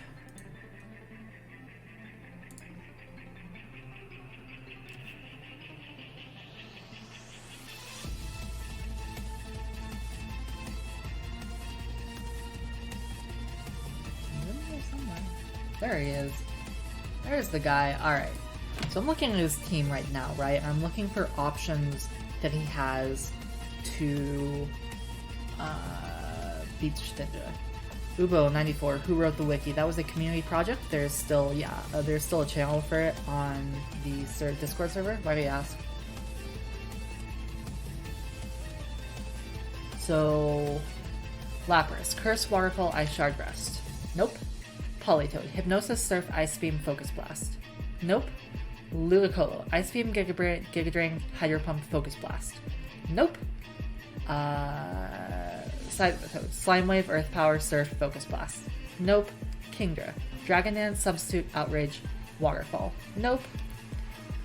There he is. There's the guy. Alright. So I'm looking at his team right now, right? I'm looking for options that he has to beat Stinja. Ubo94, who wrote the wiki? That was a community project. There's still, there's still a channel for it on the Discord server. Why do you ask? So, Lapras, Curse, Waterfall, Ice Shard, Rest. Nope. Politoed, Hypnosis, Surf, Ice Beam, Focus Blast. Nope. Ludicolo, Ice Beam, Giga Drain, Hydro Pump, Focus Blast. Nope. Side of the Toad, Slime Wave, Earth Power, Surf, Focus Blast. Nope. Kingdra, Dragon Dance, Substitute, Outrage, Waterfall. Nope.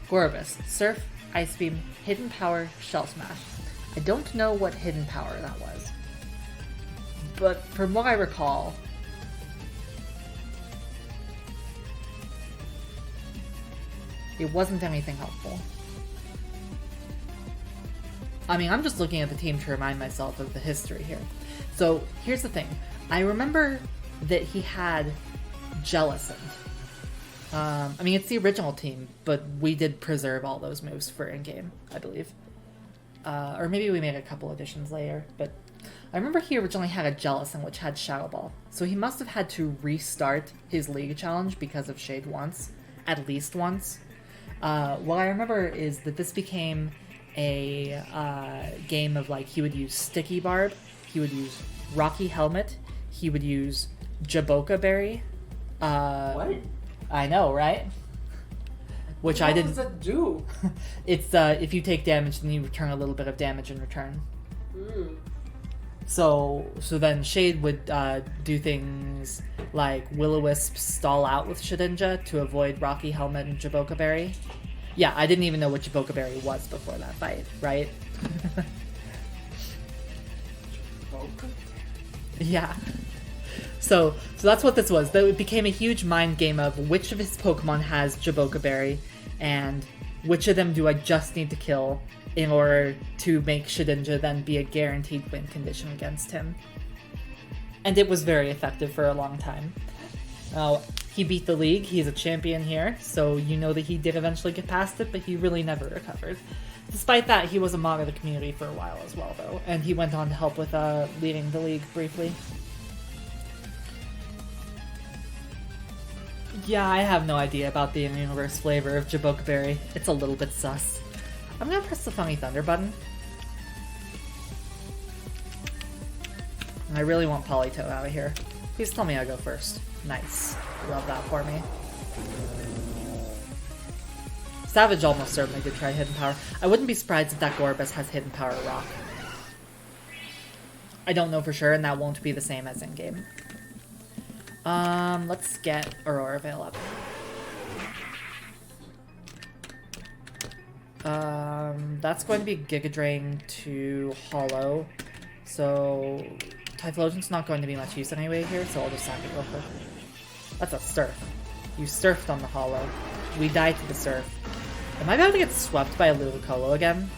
Gorobus, Surf, Ice Beam, Hidden Power, Shell Smash. I don't know what Hidden Power that was, but from what I recall, it wasn't anything helpful. I mean, I'm just looking at the team to remind myself of the history here. So, here's the thing. I remember that he had Jellicent. I mean, it's the original team, but we did preserve all those moves for in-game, I believe. Or maybe we made a couple additions later, but I remember he originally had a Jellicent, which had Shadow Ball. So he must have had to restart his League Challenge because of Shade once. At least once. What I remember is that this became a game of, like, he would use Sticky Barb, he would use Rocky Helmet, he would use Jaboka Berry.
What?
I know, right? Which I didn't.
What does that do?
It's if you take damage, then you return a little bit of damage in return.
Mm.
So then Shade would do things like Will-O-Wisp stall out with Shedinja to avoid Rocky Helmet and Jaboka Berry. Yeah, I didn't even know what Jaboka Berry was before that fight, right? Yeah. So that's what this was. It became a huge mind game of which of his Pokemon has Jaboka Berry, and which of them do I just need to kill in order to make Shedinja then be a guaranteed win condition against him. And it was very effective for a long time. He beat the league, he's a champion here, so you know that he did eventually get past it, but he really never recovered. Despite that, he was a mod of the community for a while as well, though, and he went on to help with leading the league briefly. Yeah, I have no idea about the in-universe flavor of Jaboka Berry. It's a little bit sus. I'm gonna press the funny thunder button. And I really want Politoed out of here. Please tell me I go first. Nice. Love that for me. Savage almost certainly did try Hidden Power. I wouldn't be surprised if that Gorbis has Hidden Power Rock. I don't know for sure, and that won't be the same as in-game. Let's get Aurora Veil up. That's going to be Giga Drain to Hollow. So Typhlosion's not going to be much use anyway here, so I'll just sack it real quick. That's a Surf. You surfed on the Hollow. We died to the Surf. Am I about to get swept by a Ludicolo again?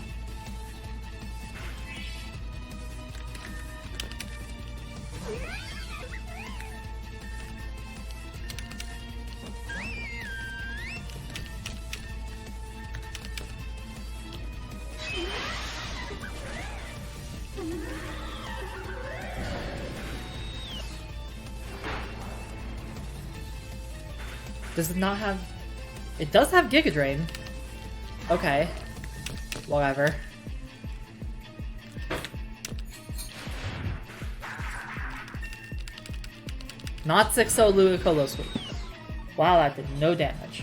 Does it not have... It does have Giga Drain. Okay. Whatever. Not 6-0 Ludicolo Sweep. Wow, that did no damage.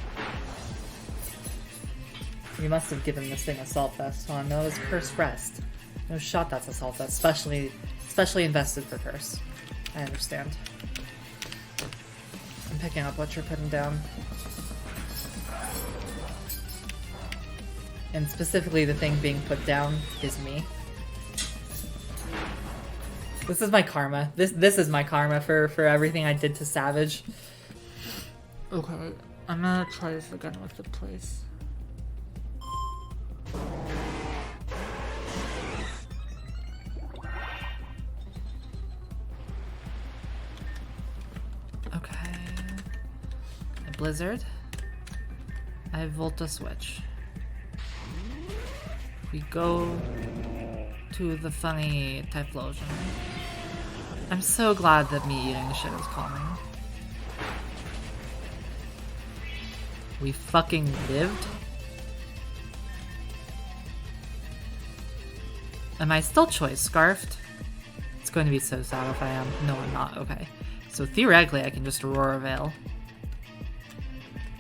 You must have given this thing Assault Vest. Oh no, it's Curse Rest. No shot that's Assault Vest, especially invested for Curse. I understand. I'm picking up what you're putting down. And specifically the thing being put down is me. This is my karma. This is my karma for everything I did to Savage. Okay, I'm gonna try this again with the place. Okay. A Blizzard. I have Volta Switch. We go to the funny Typhlosion. I'm so glad that me eating shit is calming. We fucking lived? Am I still choice scarfed? It's going to be so sad if I am. No, I'm not. Okay. So theoretically, I can just Aurora Veil.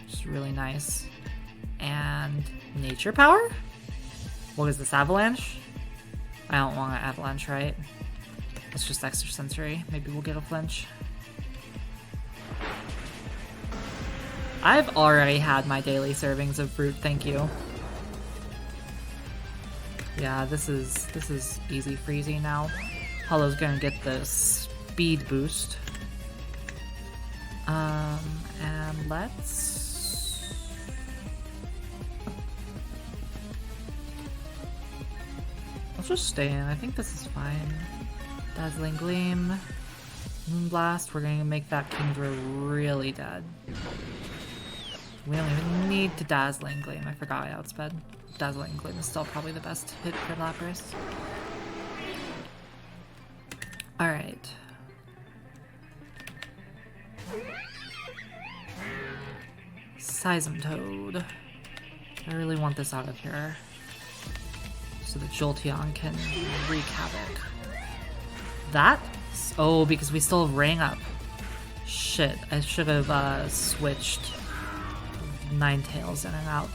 Just really nice. And Nature Power? What is this, Avalanche? I don't want an Avalanche, right? It's just extrasensory. Maybe we'll get a flinch. I've already had my daily servings of fruit, thank you. Yeah, this is easy freezy now. Hollow's gonna get the speed boost. And let's just stay in. I think this is fine. Dazzling Gleam. Moonblast. We're going to make that Kingdra really dead. We don't even need to Dazzling Gleam. I forgot I outsped. Dazzling Gleam is still probably the best hit for Lapras. Alright. Seismitoad. I really want this out of here. So that Jolteon can wreak havoc. That? Oh, because we still have Ring up. Shit, I should have switched Ninetales in and out.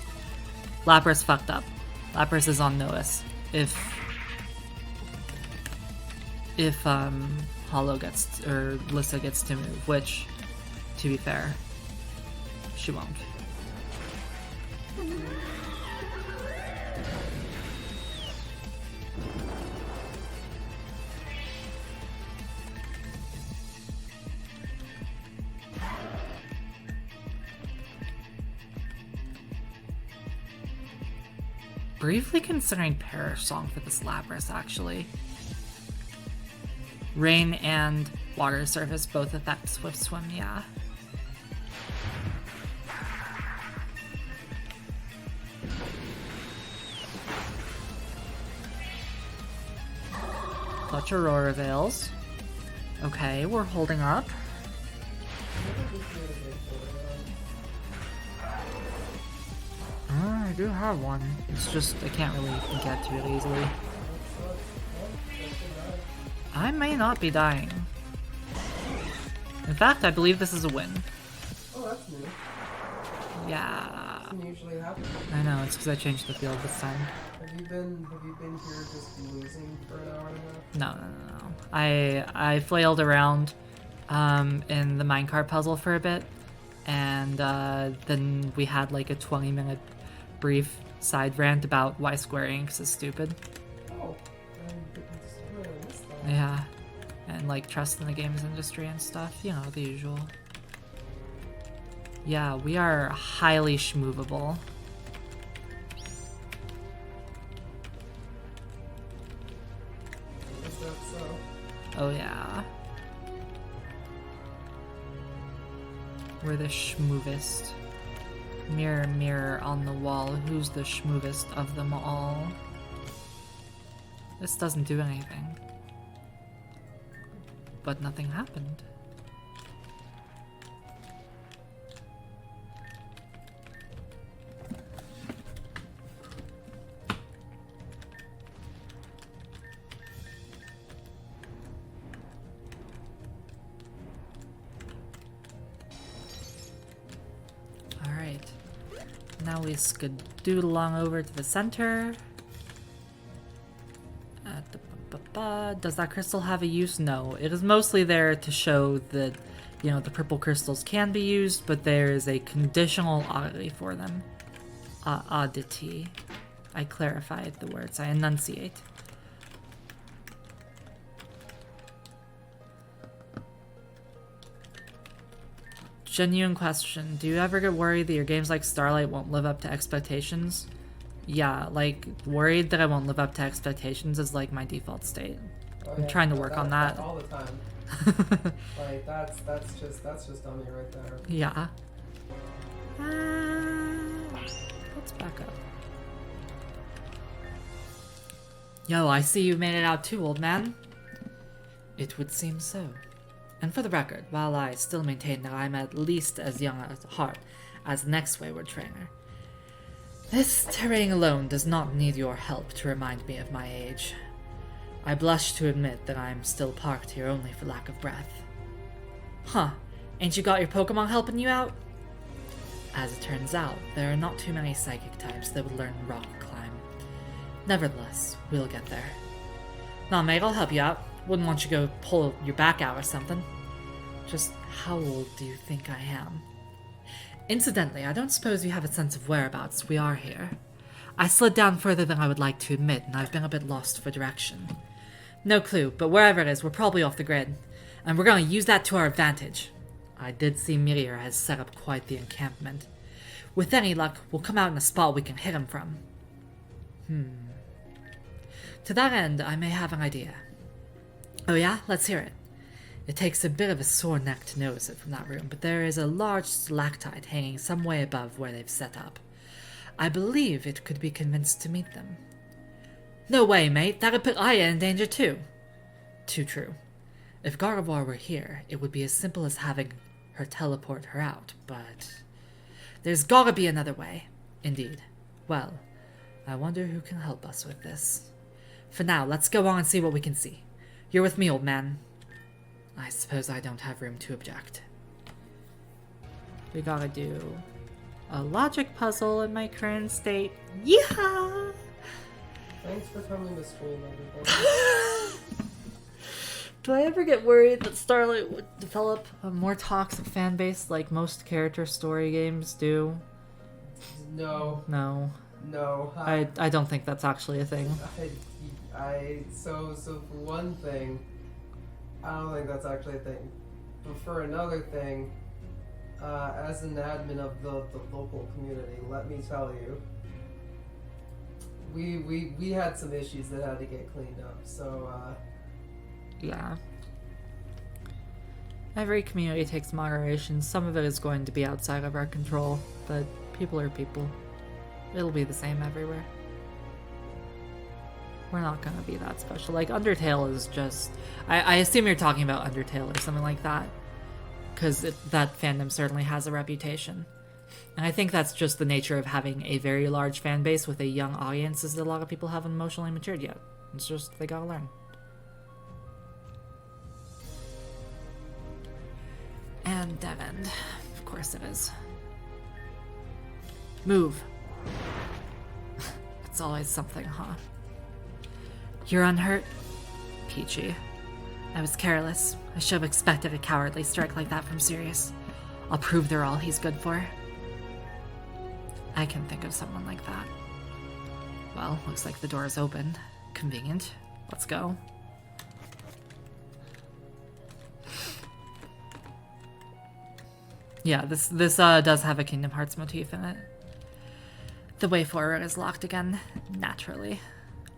Lapras fucked up. Lapras is on notice. If Hollow gets, or Lissa gets to move, which, to be fair, she won't. Briefly considering Perish Song for this Lapras, actually. Rain and Water Surface both affect Swift Swim, yeah. Clutch Aurora Veils. Okay, we're holding up. I do have one. It's just I can't really get to it easily. I may not be dying. In fact, I believe this is a win.
Oh, that's new.
Yeah.
Doesn't usually happen.
I know, it's because I changed the field this time.
Have you been here just losing for an hour and a half?
No. I flailed around in the minecart puzzle for a bit, and then we had like a 20-minute brief side rant about why Square Enix is stupid.
Oh, I missed that.
Yeah, and like trust in the games industry and stuff, you know, the usual. Yeah, we are highly schmovable.
Is that so?
Oh yeah. We're the schmoovest. Mirror, mirror on the wall, who's the schmoovest of them all? This doesn't do anything. But nothing happened. Now we skedoodle along over to the center. Does that crystal have a use? No. It is mostly there to show that, you know, the purple crystals can be used, but there is a conditional oddity for them. Oddity. I clarified the words. I enunciate. Genuine question. Do you ever get worried that your games like Starlight won't live up to expectations? Yeah, like, worried that I won't live up to expectations is like my default state. I'm trying to work on that.
All the time. Like, that's just dummy right there.
Yeah. Let's back up. Yo, I see you made it out too, old man. It would seem so. And for the record, while I still maintain that I'm at least as young at heart as the next wayward trainer, this terrain alone does not need your help to remind me of my age. I blush to admit that I'm still parked here only for lack of breath. Huh, ain't you got your Pokemon helping you out? As it turns out, there are not too many psychic types that would learn rock climb. Nevertheless, we'll get there. Nah, mate, I'll help you out. Wouldn't want you to go pull your back out or something. Just how old do you think I am? Incidentally, I don't suppose you have a sense of whereabouts we are here. I slid down further than I would like to admit, and I've been a bit lost for direction. No clue, but wherever it is, we're probably off the grid. And we're going to use that to our advantage. I did see Meteor has set up quite the encampment. With any luck, we'll come out in a spot we can hit him from. To that end, I may have an idea. Oh yeah? Let's hear it. It takes a bit of a sore neck to notice it from that room, but there is a large stalactite hanging some way above where they've set up. I believe it could be convinced to meet them. No way, mate. That'd put Aya in danger too. Too true. If Gardevoir were here, it would be as simple as having her teleport her out, but there's gotta be another way. Indeed. Well, I wonder who can help us with this. For now, let's go on and see what we can see. You're with me, old man. I suppose I don't have room to object. We gotta do a logic puzzle in my current state. Yeehaw!
Thanks for coming to school, everybody.
Do I ever get worried that Starlight would develop a more toxic fan base like most character story games do?
No.
No.
No.
I don't think that's actually a thing.
So for one thing, I don't think that's actually a thing. But for another thing, as an admin of the local community, let me tell you, we had some issues that had to get cleaned up, so
yeah. Every community takes moderation. Some of it is going to be outside of our control, but people are people. It'll be the same everywhere. We're not gonna be that special. Like, Undertale is just... I assume you're talking about Undertale or something like that. Because that fandom certainly has a reputation. And I think that's just the nature of having a very large fan base with a young audience, is that a lot of people haven't emotionally matured yet. It's just, they gotta learn. And dead end. Of course it is. Move. It's always something, huh? You're unhurt? Peachy. I was careless. I should have expected a cowardly strike like that from Sirius. I'll prove they're all he's good for. I can think of someone like that. Well, looks like the door is open. Convenient. Let's go. Yeah, this does have a Kingdom Hearts motif in it. The way forward is locked again, naturally.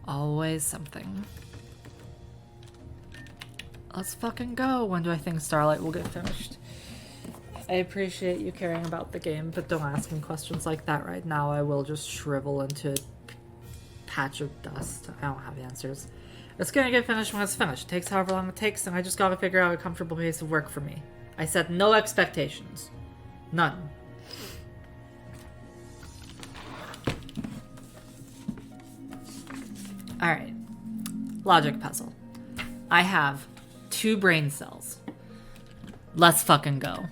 Always something. Let's fucking go. When do I think Starlight will get finished? I appreciate you caring about the game, but don't ask me questions like that right now. I will just shrivel into a patch of dust. I don't have answers. It's gonna get finished when it's finished. It takes however long it takes, and I just gotta figure out a comfortable pace of work for me. I set no expectations. None. Alright. Logic puzzle. I have 2 brain cells. Let's fucking go.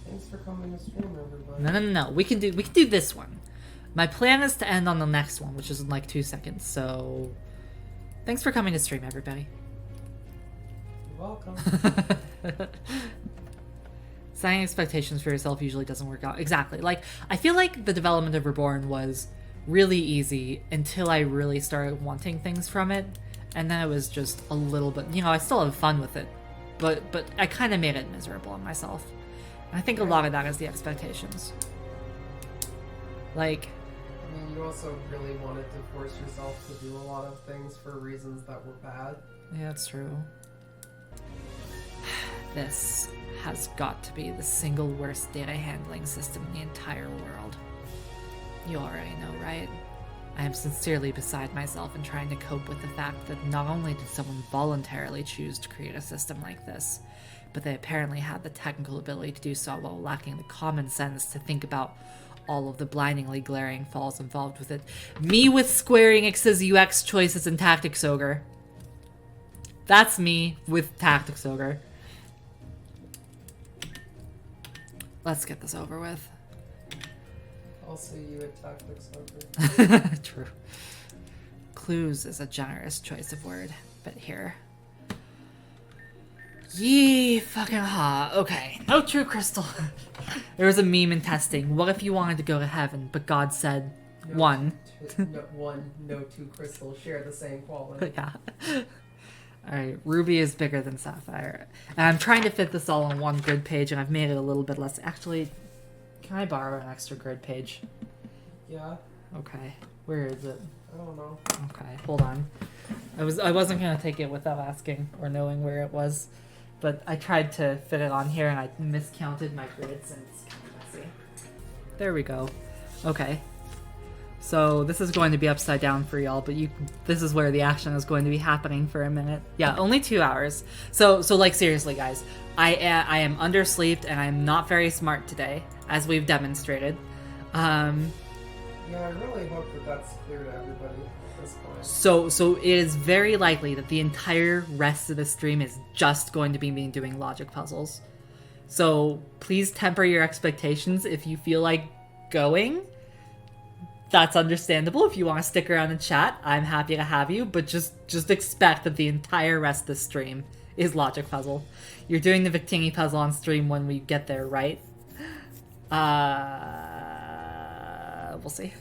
Thanks for coming to stream, everybody.
No. We can do this one. My plan is to end on the next one, which is in like 2 seconds. So, thanks for coming to stream, everybody.
You're welcome.
Setting expectations for yourself usually doesn't work out. Exactly. Like, I feel like the development of Reborn was really easy until I really started wanting things from it, and then it was just a little bit, I still have fun with it, but I kind of made it miserable on myself. And I think a lot of that is the expectations. Like,
I mean, you also really wanted to force yourself to do a lot of things for reasons that were bad.
yeah, it's true. This has got to be the single worst data handling system in the entire world. You already know, right? I am sincerely beside myself in trying to cope with the fact that not only did someone voluntarily choose to create a system like this, but they apparently had the technical ability to do so while lacking the common sense to think about all of the blindingly glaring flaws involved with it. Me with Square Enix's UX choices and Tactics Ogre. That's me with Tactics Ogre. Let's get this over with.
I'll see you at Tactics Ogre.
True. Clues is a generous choice of word, but here. Yee fucking ha. Okay. Oh, true, Crystal. There was a meme in testing. What if you wanted to go to heaven, but God said one?
No two crystals share the same quality.
Yeah. Alright, Ruby is bigger than Sapphire. And I'm trying to fit this all on one grid page, and I've made it a little bit less. Actually, can I borrow an extra grid page?
Yeah.
Okay. Where is it?
I don't know.
Okay, hold on. I wasn't gonna take it without asking or knowing where it was, but I tried to fit it on here and I miscounted my grids and it's kind of messy. There we go. Okay. So this is going to be upside down for y'all, but this is where the action is going to be happening for a minute. Yeah, only 2 hours. So like seriously, guys, I am undersleeped and I'm not very smart today, as we've demonstrated.
Yeah, I really hope that that's clear to everybody at this point.
So it is very likely that the entire rest of the stream is just going to be me doing logic puzzles. So please temper your expectations if you feel like going. That's understandable. If you want to stick around and chat, I'm happy to have you, but just expect that the entire rest of the stream is logic puzzle. You're doing the Victini puzzle on stream when we get there, right? We'll see.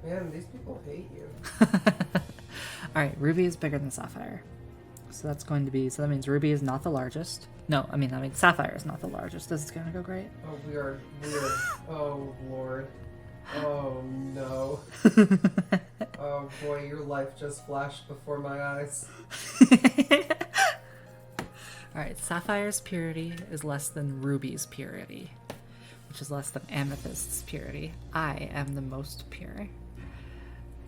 Man, these people hate you.
Alright, Ruby is bigger than Sapphire. So that's going to be, so that means Ruby is not the largest. No, I mean Sapphire is not the largest. This is gonna go great.
Oh, we are, oh lord. Oh no. Oh boy, your life just flashed before my eyes.
Alright, Sapphire's purity is less than Ruby's purity, which is less than Amethyst's purity. I am the most pure.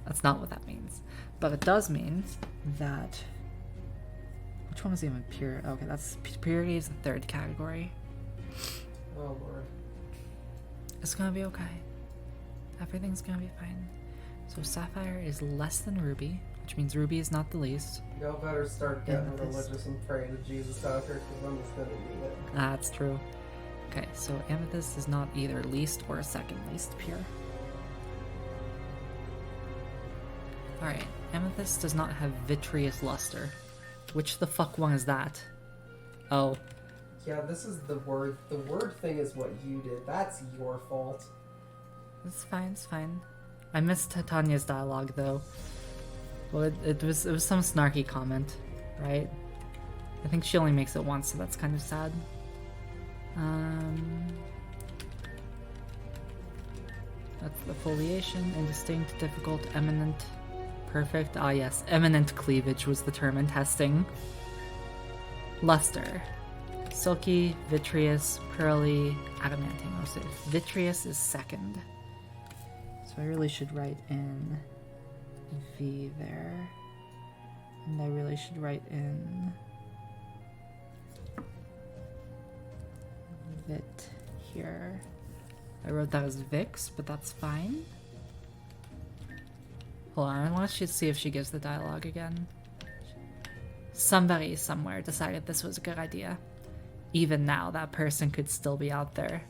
That's not what that means. But it does mean that... Which one is even pure? Okay, that's purity is the third category.
Oh lord.
It's gonna be okay. Everything's gonna be fine. So Sapphire is less than Ruby, which means Ruby is not the least.
Y'all better start getting
Amethyst.
religious and praying to Jesus out here, because I'm just gonna need it.
That's true. Okay, so Amethyst is not either least or second least pure. Alright, Amethyst does not have vitreous luster. Which the fuck one is that? Oh.
Yeah, this is the word. The word thing is what you did. That's your fault.
It's fine, it's fine. I missed Tanya's dialogue though. Well, it was some snarky comment, right? I think she only makes it once, so that's kind of sad. That's the foliation, indistinct, difficult, eminent, perfect. Ah yes, eminent cleavage was the term in testing. Luster. Silky, vitreous, pearly, adamantine. Oh, so vitreous is second. So I really should write in V there. And I really should write in Vit here. I wrote that as Vix, but that's fine. Hold on, let's just see if she gives the dialogue again. Somebody somewhere decided this was a good idea. Even now, that person could still be out there.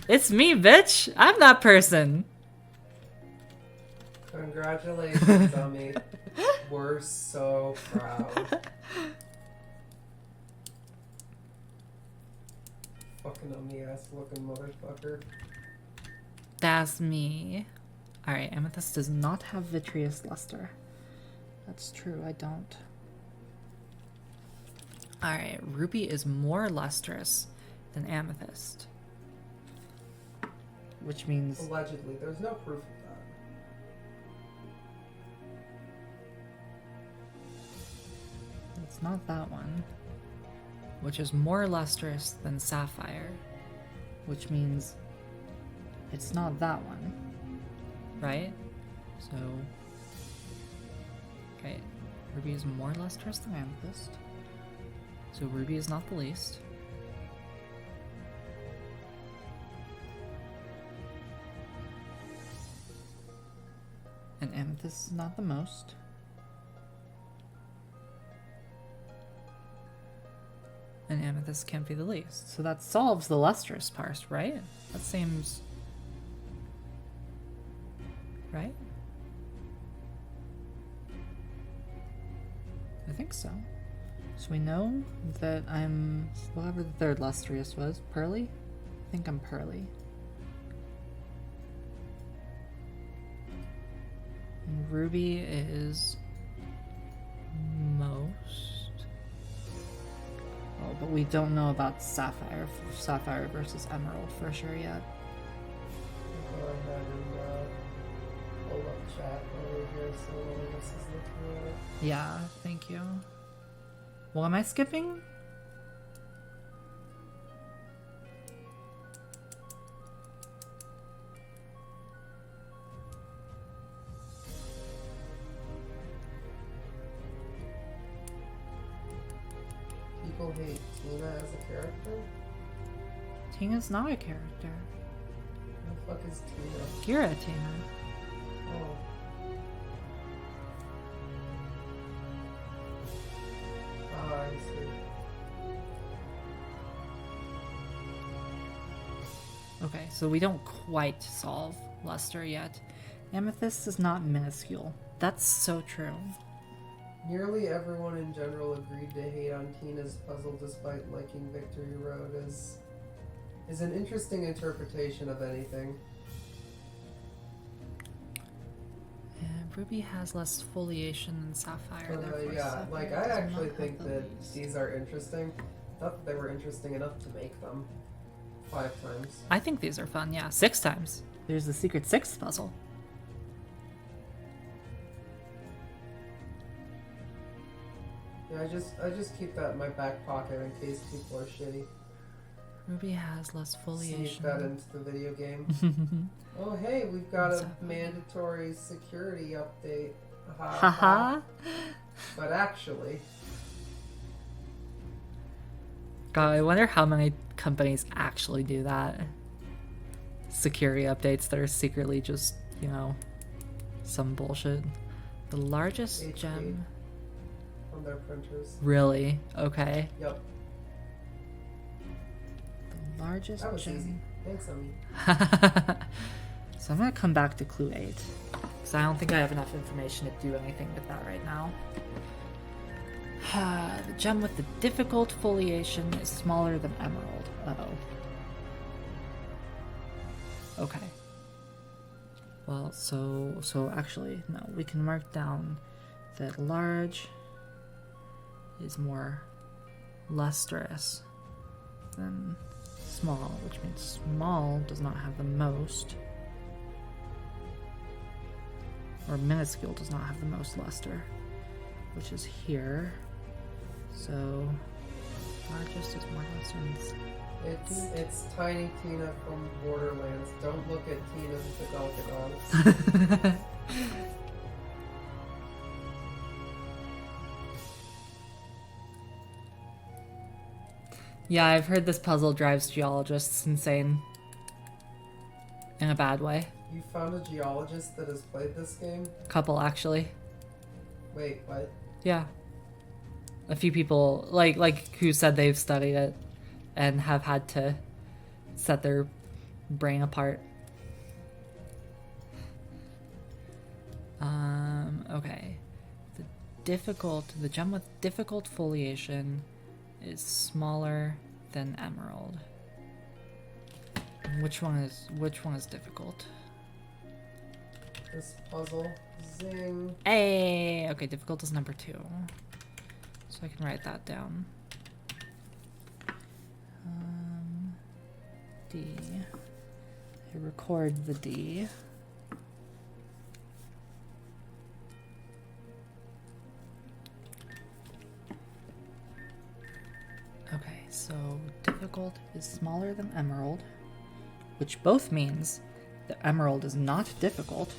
It's me, bitch! I'm that person!
Congratulations, dummy. We're so proud. Fucking dummy ass looking motherfucker.
That's me. Alright, Amethyst does not have vitreous luster. That's true, I don't. Alright, Ruby is more lustrous than Amethyst. Which means...
Allegedly, there's no proof of that.
It's not that one. Which is more lustrous than Sapphire. Which means it's not that one. Right? So... Okay, Ruby is more lustrous than Amethyst. So Ruby is not the least. And Amethyst is not the most. And Amethyst can't be the least. So that solves the lustrous part, right? That seems... right? I think so. So we know that I'm... whatever the third lustrous was. Pearly? I think I'm pearly. And Ruby is... most. Oh, but we don't know about Sapphire. Sapphire versus Emerald for sure yet.
Go ahead and hold up chat over here so one of us is looking at it.
Yeah, thank you. What am I skipping?
People hate Tina as a character?
Tina's not a character.
Who the fuck is Tina?
You're a Tina.
Oh. Ah, I see.
Okay, so we don't quite solve luster yet. Amethyst is not minuscule. That's so true.
Nearly everyone in general agreed to hate on Tina's puzzle despite liking Victory Road is an interesting interpretation of anything.
And Ruby has less foliation than Sapphire. Therefore
Yeah,
Sapphire
like I
does not
actually
have
think
the
that
least.
these are interesting. Thought that they were interesting enough to make them 5 times.
I think these are fun, yeah. 6 times. There's the secret 6th puzzle.
Yeah, I just keep that in my back pocket in case people are shitty.
Ruby has less
Sneak
foliation.
that into the video game. Oh hey, we've got a
Sapphire.
mandatory security update.
Haha.
But actually,
God, I wonder how many companies actually do that. Security updates that are secretly just, you know, some bullshit. The largest
HP.
gem.
on their printers.
Really? Okay.
Yep,
The largest
that was
gem.
easy. Thanks, Ami.
So I'm gonna come back to clue 8. Because I don't think I have enough information to do anything with that right now. The gem with the difficult foliation is smaller than emerald. Uh-oh. Okay. Well, so actually, no, we can mark down that large is more lustrous than small, which means small does not have the most, or minuscule does not have the most luster, which is here. So largest is more luster than
It's Tiny Tina from Borderlands. Don't look at Tina with the Galgadons.
Yeah, I've heard this puzzle drives geologists insane. In a bad way.
You found a geologist that has played this game?
Couple, actually.
Wait, what?
Yeah. a few people like who said they've studied it and have had to set their brain apart. Okay. The gem with difficult foliation is smaller than emerald. Which one is difficult?
This puzzle. Zing.
Hey, okay, difficult is number 2. So I can write that down. D. I record the D. Okay, so difficult is smaller than emerald, which both means that emerald is not difficult.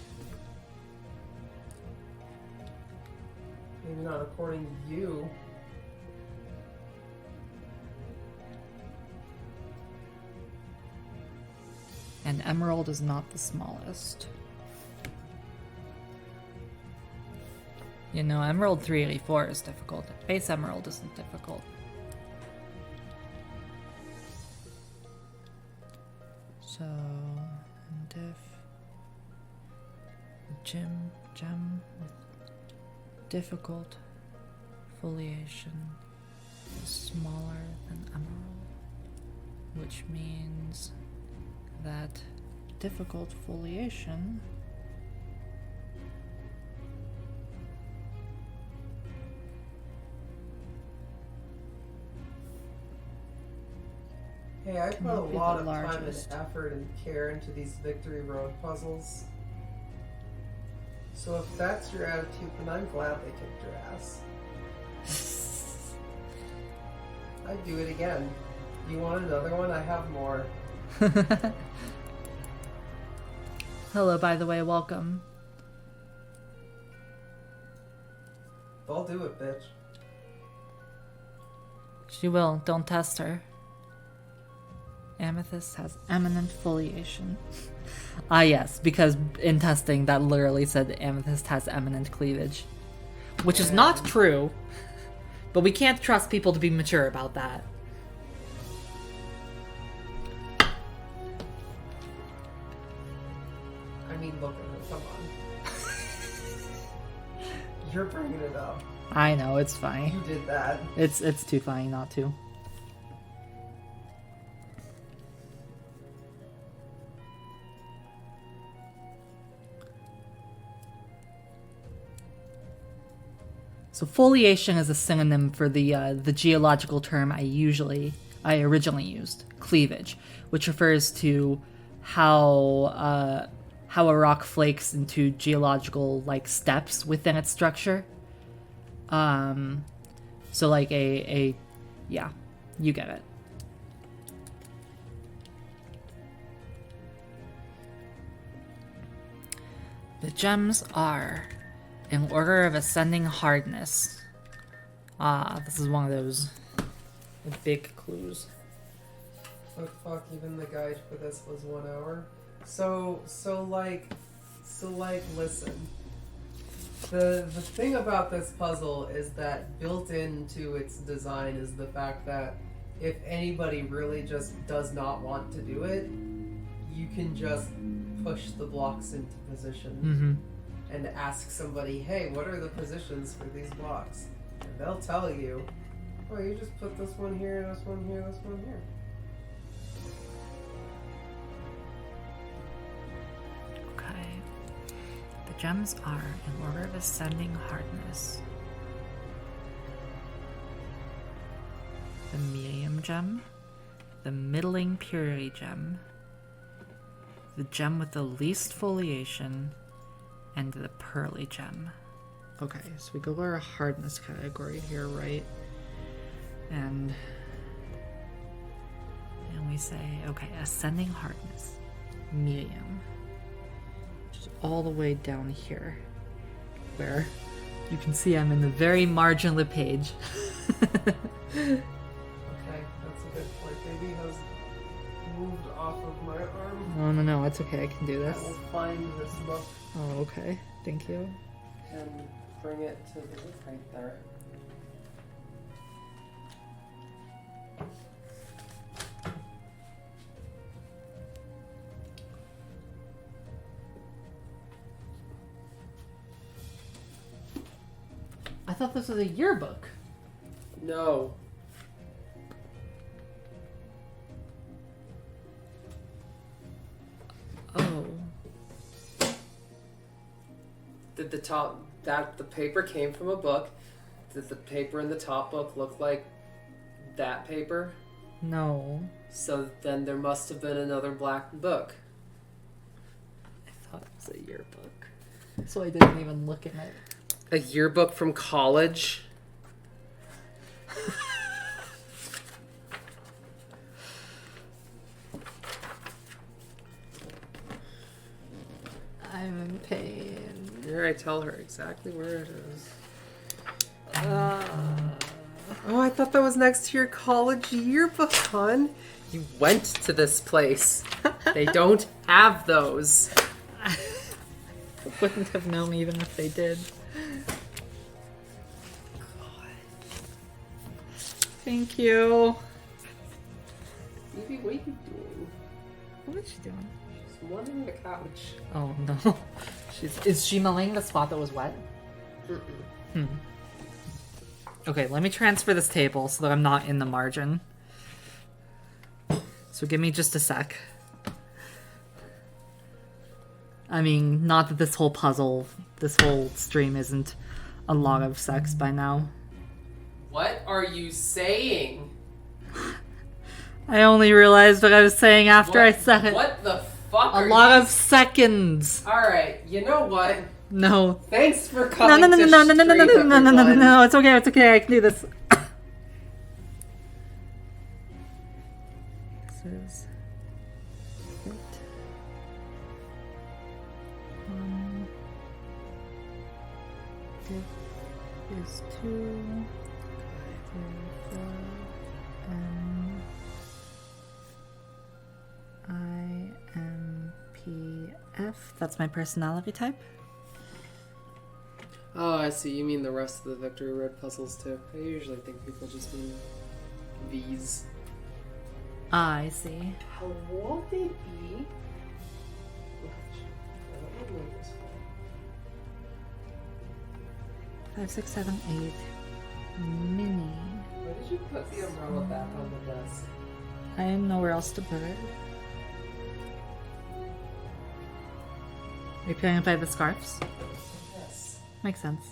Maybe not according to you.
And emerald is not the smallest. You know, emerald 384 is difficult. Base emerald isn't difficult. So, diff, gem with difficult foliation is smaller than emerald, which means that difficult foliation
Hey, I put a
Might be
lot
the
of time and
largest.
effort and care into these Victory Road puzzles. So if that's your attitude, then I'm glad they kicked your ass. I'd do it again. You want another one? I have more.
Hello, by the way, welcome.
I'll do it, bitch.
She will, don't test her. Amethyst has eminent foliation. Ah, yes, because in testing that literally said amethyst has eminent cleavage. Which is not true, but we can't trust people to be mature about that.
I mean, look at her, come on. You're bringing it up.
I know, it's fine.
You did that.
It's too funny not to. So foliation is a synonym for the geological term I originally used, cleavage, which refers to how a rock flakes into geological like steps within its structure. So like yeah, you get it. The gems are in order of ascending hardness. Ah, this is one of those big clues.
Fuck, even the guide for this was 1 hour. So listen. The thing about this puzzle is that built into its design is the fact that if anybody really just does not want to do it, you can just push the blocks into position and ask somebody, hey, what are the positions for these blocks? And they'll tell you, oh, you just put this one here, this one here, this one here.
Okay. The gems are in order of ascending hardness. The medium gem, the middling purity gem, the gem with the least foliation, and the pearly gem. Okay, so we go to our hardness category here, right? And we say, okay, ascending hardness, medium, which is all the way down here, where you can see I'm in the very margin of the page.
Okay, that's a good point. Baby has moved off of my arm.
No, it's okay, I can do
I
this.
will find this book
Oh, okay, thank you.
and bring it to the right there.
thought this was a yearbook.
No.
Oh.
Did the paper came from a book? Did the paper in the top book look like that paper?
No.
So then there must have been another black book.
I thought it was a yearbook. So I didn't even look at it.
A yearbook from college?
I'm in pain.
Here, I tell her exactly where it is. Oh, I thought that was next to your college yearbook, hon. You went to this place. They don't have those.
I wouldn't have known even if they did. Thank you.
Evie, what are you doing?
What is she doing?
She's wandering the couch.
Oh no. Is she mulling the spot that was wet?
Mm-mm.
Okay, let me transfer this table so that I'm not in the margin. So give me just a sec. I mean, not that this whole stream isn't a lot of sex by now.
What are you saying?
I only realized what I was saying after I said it.
What the fuck
A lot of seconds.
Alright, you know what?
No.
Thanks for
No,
coming
no, no,
to
no, no, no, no, no, no,
stream,
no, no, no, no,
everyone.
no, it's okay, I can do this. This is it. It is 2, 3, 4, INPF. That's my personality type.
Oh, I see. You mean the rest of the Victory Road puzzles too. I usually think people just mean V's.
I see.
Hello, baby.
Five, 6, 7, 8. Mini.
Where did you put the umbrella back on the desk?
I have nowhere else to put it. Are you playing by the scarves?
Yes.
Makes sense.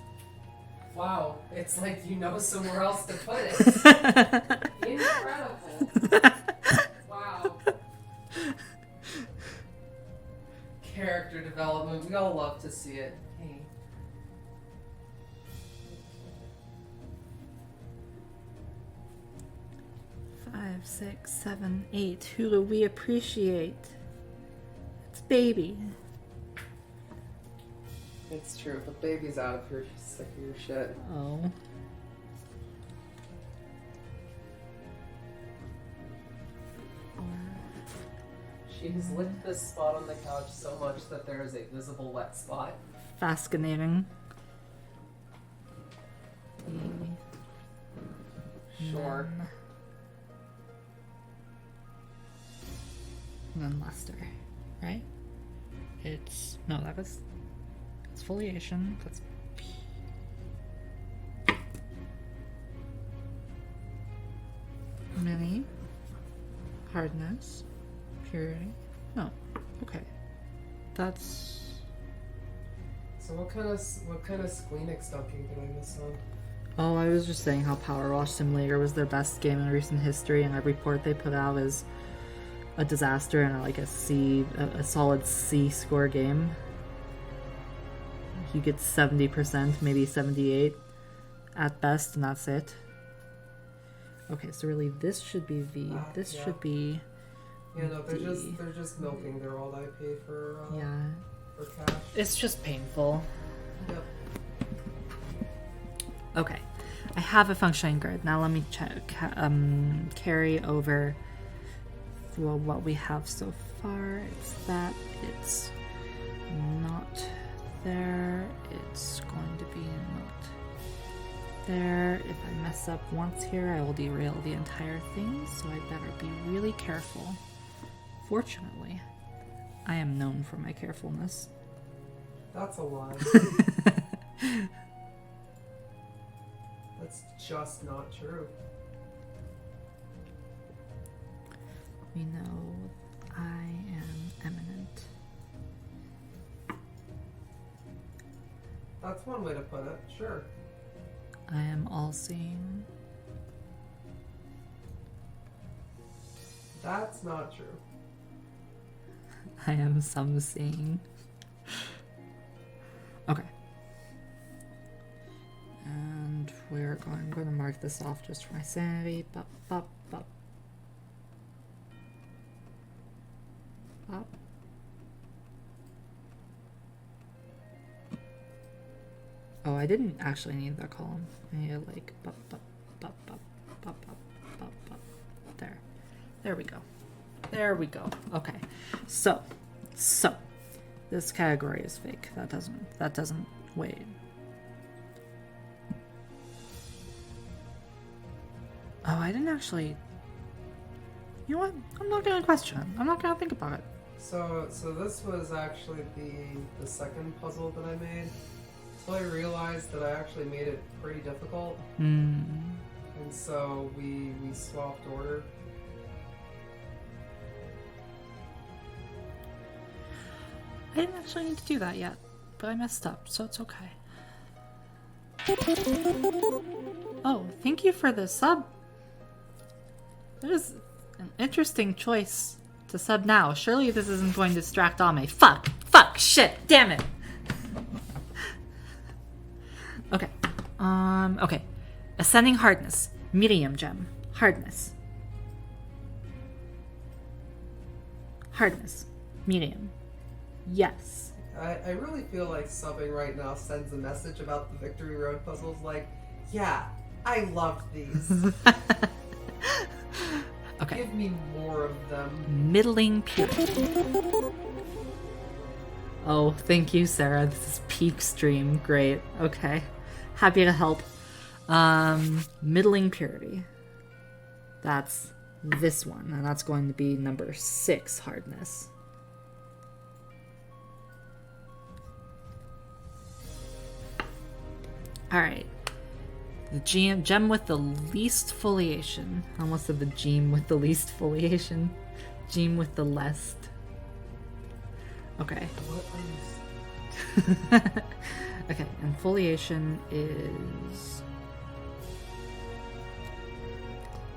Wow, it's like you know somewhere else to put it. Incredible. Wow. Character development, we all love to see it. Hey.
5, 6, 7, 8. Who do we appreciate? It's baby.
It's true, but baby's out of your sick of your shit.
Oh.
She has licked this spot on the couch so much that there is a visible wet spot.
Fascinating.
Sure.
And then Lester, right? It's no, that was it's foliation. That's P. Mini hardness, purity. No, okay. That's
So what kind of Squeenix dunking did I miss on?
oh, I was just saying how Power Wash Simulator was their best game in recent history, and every report they put out is a disaster and like a solid C score game. You get 70%, maybe 78 at best, and that's it. Okay, so really this should be V. This
yeah.
should be
Yeah, no, they're
D.
just milking their old IP for for cash.
It's just painful.
Yep.
Okay, I have a functioning grid. Now let me carry over what we have so far. It's that. It's not there. It's going to be not there. If I mess up once here, I will derail the entire thing, so I better be really careful. Fortunately, I am known for my carefulness.
That's a lie. That's just not true.
We know I am eminent.
That's one way to put it, sure.
I am all-seeing.
That's not true.
I am some-seeing. Okay. And I'm going to mark this off just for my sanity. Bop, bop, bop. Bop. Oh, I didn't actually need that column. I needed like bop, bop, bop, bop, bop, bop, bop, bop. There. There we go. There we go. Okay. So this category is fake. That doesn't wait. Oh, I didn't actually. You know what? I'm not gonna question it. I'm not gonna think about it.
So this was actually the second puzzle that I made. So I realized that I actually made it pretty difficult. And so we swapped order.
I didn't actually need to do that yet, but I messed up, so it's okay. Oh, thank you for the sub. That is an interesting choice to sub now. Surely this isn't going to distract Ame. Fuck! Fuck! Shit! Damn it! Okay. Okay. Ascending hardness. Medium gem. Hardness. Hardness. Medium. Yes.
I really feel like subbing right now sends a message about the Victory Road puzzles like, yeah, I loved these.
Okay.
Give me more of them.
Middling purity. Oh, thank you, Sarah. This is peak stream. Great. Okay. Happy to help. Middling purity. That's this one, and that's going to be number 6 hardness. Alright. The gem with the least foliation. I almost said the gem with the least foliation. Gem with the least. Okay. Okay, and foliation is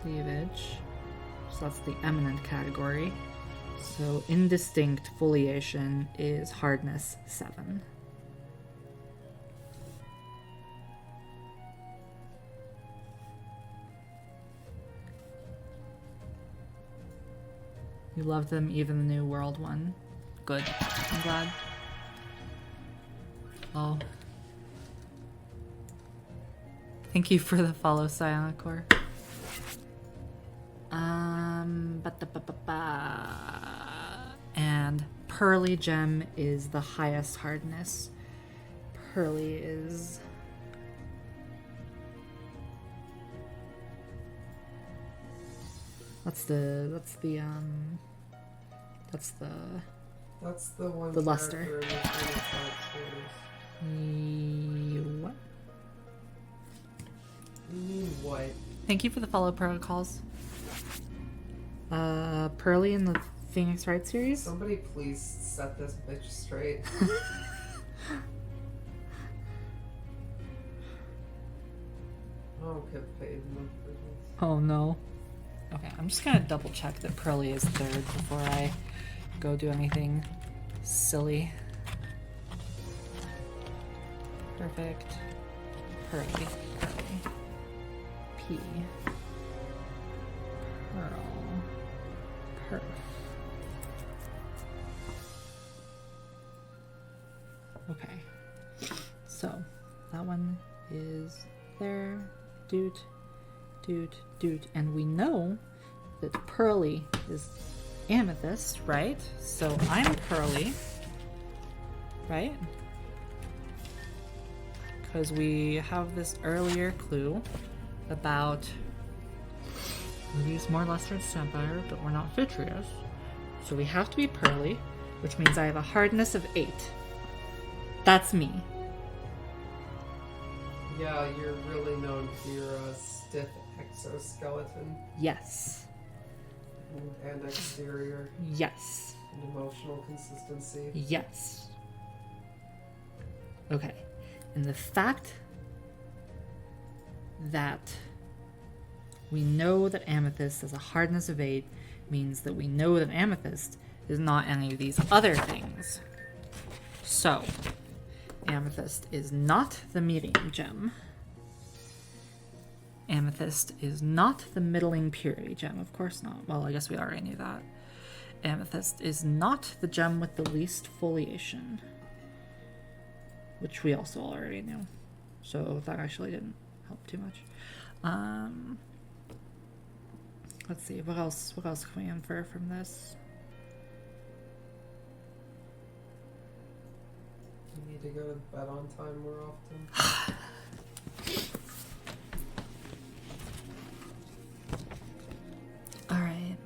cleavage. So that's the eminent category. So indistinct foliation is hardness 7. You love them, even the New World one. Good. I'm glad. Oh. Thank you for the follow, Cyanocore. And Pearly Gem is the highest hardness. Pearly is... That's the
one.
The luster. What?
You mean what?
Thank you for the follow protocols. Pearly in the Phoenix Wright series.
Somebody please set this bitch straight. I don't get paid enough for this.
Oh no. Okay, I'm just gonna double check that Pearly is 3rd before I go do anything silly. Perfect. Pearly. P. Pearl. Perf. Okay. So, that one is there. Doot. And we know that Pearly is amethyst, right? So I'm Pearly, right? Because we have this earlier clue about use more luster and sapphire, but we're not vitreous. So we have to be Pearly, which means I have a hardness of 8. That's me.
Yeah, you're really known for your stiff exoskeleton
Yes.
and exterior
Yes.
and emotional consistency.
Yes. Okay. And the fact that we know that amethyst has a hardness of 8 means that we know that amethyst is not any of these other things. So, amethyst is not the medium gem. Amethyst is not the middling purity gem. Of course not. Well, I guess we already knew that. Amethyst is not the gem with the least foliation, which we also already knew. So that actually didn't help too much. Let's see, what else can we infer from this?
You need to go to bed on time more often.
All right.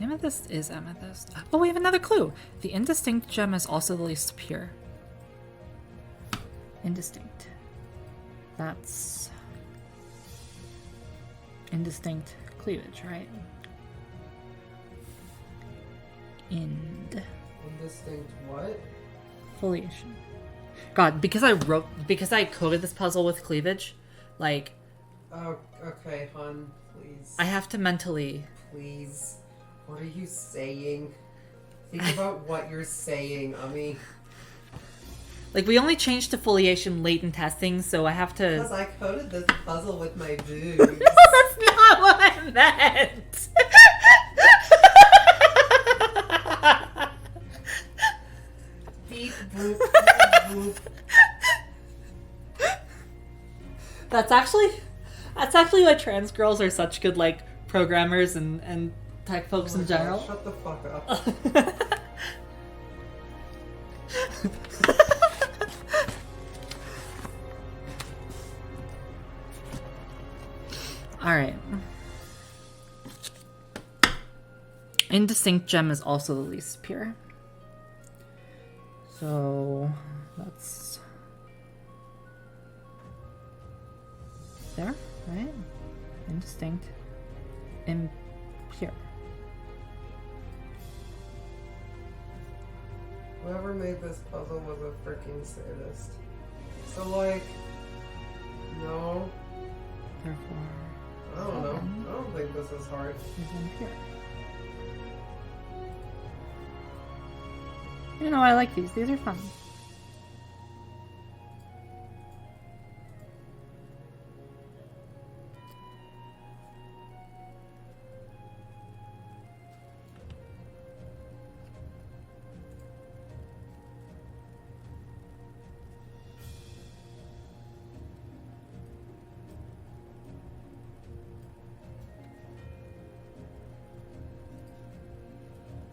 Amethyst is amethyst. Oh, we have another clue. The indistinct gem is also the least pure. Indistinct. That's indistinct cleavage, right?
Indistinct what?
Foliation. God, because I coded this puzzle with cleavage, like,
Oh, okay, hon, please.
I have to mentally.
Please. What are you saying? Think about what you're saying, Ami.
Like, we only changed to foliation late in testing, so I have to.
Because I coded this puzzle with my boobs.
That's not what I meant!
Beep, boop, boop, boop.
That's actually why trans girls are such good, like, programmers and tech folks
Oh my
in general.
God, shut the fuck up.
Alright. Indistinct gem is also the least pure. So that's there, right? Indistinct. Impure.
Whoever made this puzzle was a freaking sadist. So, like, no.
Therefore,
I don't know. I don't think this is hard.
is impure. You know, I like these. These are fun.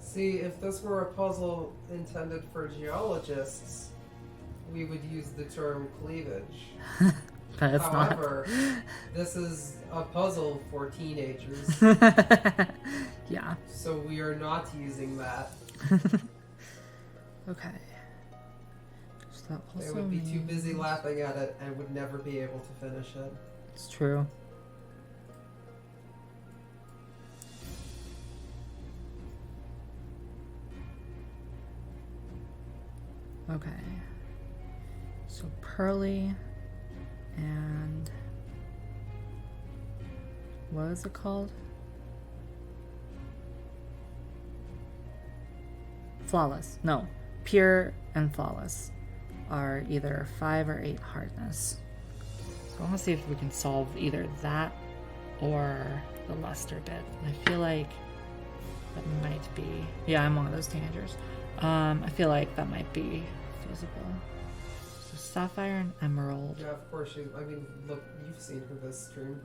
See, if this were a puzzle intended for geologists, we would use the term cleavage.
But it's
However, this is a puzzle for teenagers,
not. Yeah.
so we are not using that.
Okay. So that
They
also
would be too busy
means-
laughing at it and would never be able to finish it.
It's true. Okay. So pearly and what is it called? Flawless. No. Pure and flawless are either 5 or 8 hardness. So I want to see if we can solve either that or the luster bit. I feel like that might be... Yeah, I'm one of those teenagers. I feel like that might be feasible. So sapphire and emerald.
Yeah, of course she's. I mean, look, you've seen her this stream.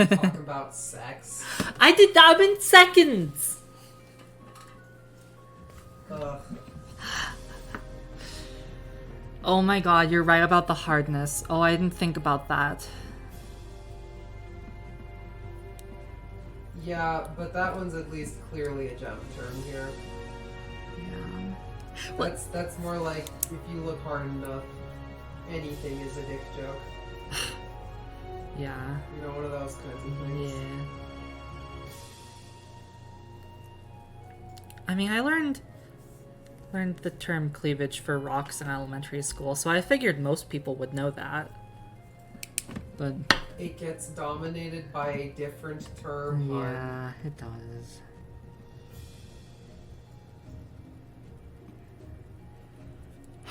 Talking about sex.
I did that in seconds!
Ugh.
Oh my god, you're right about the hardness. Oh, I didn't think about that.
Yeah, but that one's at least clearly a gem term here.
What?
That's more like if you look hard enough, anything is a dick joke.
Yeah.
You know, one of those kinds of things.
Yeah. I mean, I learned the term cleavage for rocks in elementary school, so I figured most people would know that. But
It gets dominated by a different term.
yeah, it does.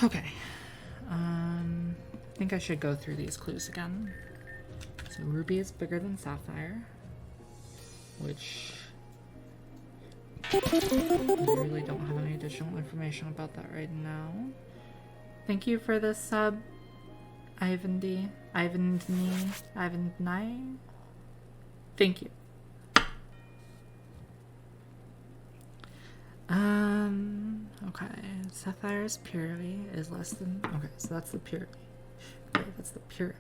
Okay. I think I should go through these clues again. So ruby is bigger than sapphire, which we really don't have any additional information about that right now. Thank you for the sub, Ivan D. Ivan Nye. Thank you. Okay. Sapphire's purity is less than. Okay, so that's the purity. Okay, that's the purity.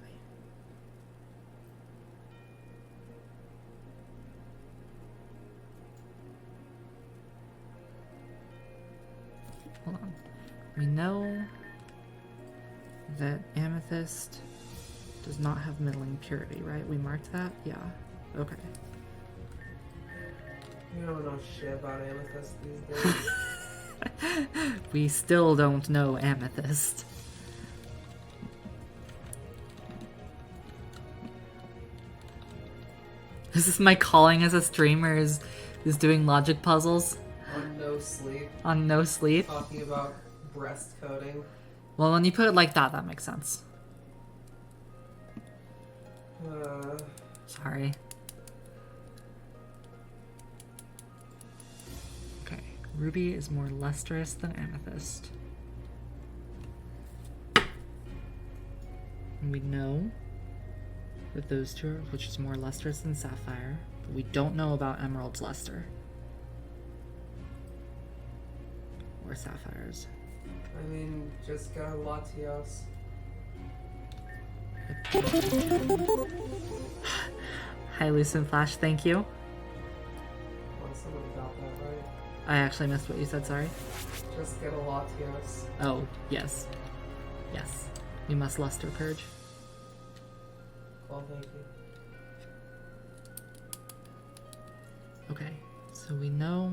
Hold on. We know that amethyst does not have middling purity, right? We marked that? Yeah. Okay.
You don't know shit about amethyst these days.
We still don't know amethyst. This is my calling as a streamer is doing logic puzzles
On no sleep.
on no sleep.
Talking about breast coding.
Well, when you put it like that, that makes sense. Sorry. Okay, ruby is more lustrous than amethyst. And we know that those two are, which is more lustrous than sapphire, but we don't know about emerald's luster. Or sapphires.
I mean, just go Latios.
Hi, Lucent Flash, thank you.
Well, someone got that right.
I actually missed what you said, sorry.
Just get a Latios.
Oh, yes. Yes. We must luster purge.
Well, thank you.
Okay, so we know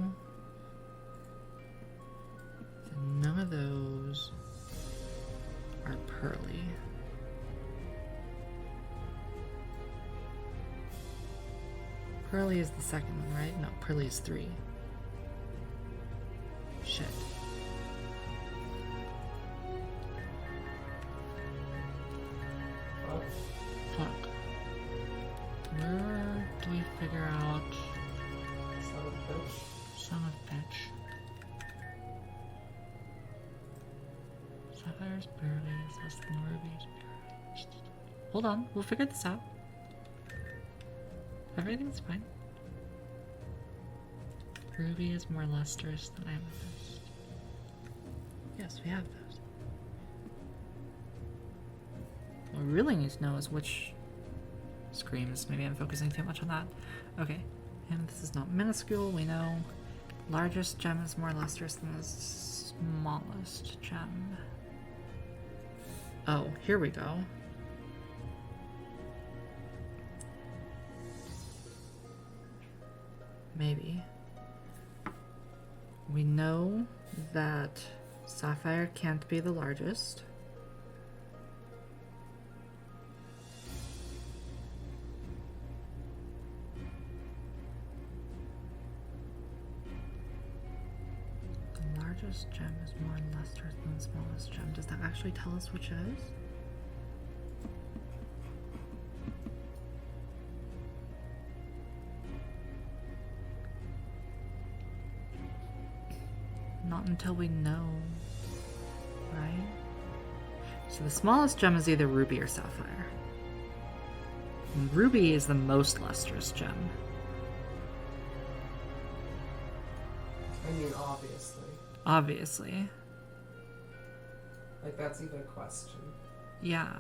that none of those are pearly. Pearly is the second one, right? No, pearly is 3. Shit.
Fuck.
Fuck. Where do we figure out
Son of a bitch.
son of bitch? Sapphire's barely is less than ruby's barely. Hold on, we'll figure this out. Everything's fine. Ruby is more lustrous than amethyst. Yes, we have those. What we really need to know is which screams. Maybe I'm focusing too much on that. Okay, amethyst is not minuscule, we know. Largest gem is more lustrous than the smallest gem. Oh, here we go. Maybe. We know that sapphire can't be the largest. The largest gem is more lustrous than the smallest gem. Does that actually tell us which it is? Not until we know, right? So the smallest gem is either ruby or sapphire. And ruby is the most lustrous gem.
I mean, obviously.
Obviously.
Like, that's even a question.
Yeah.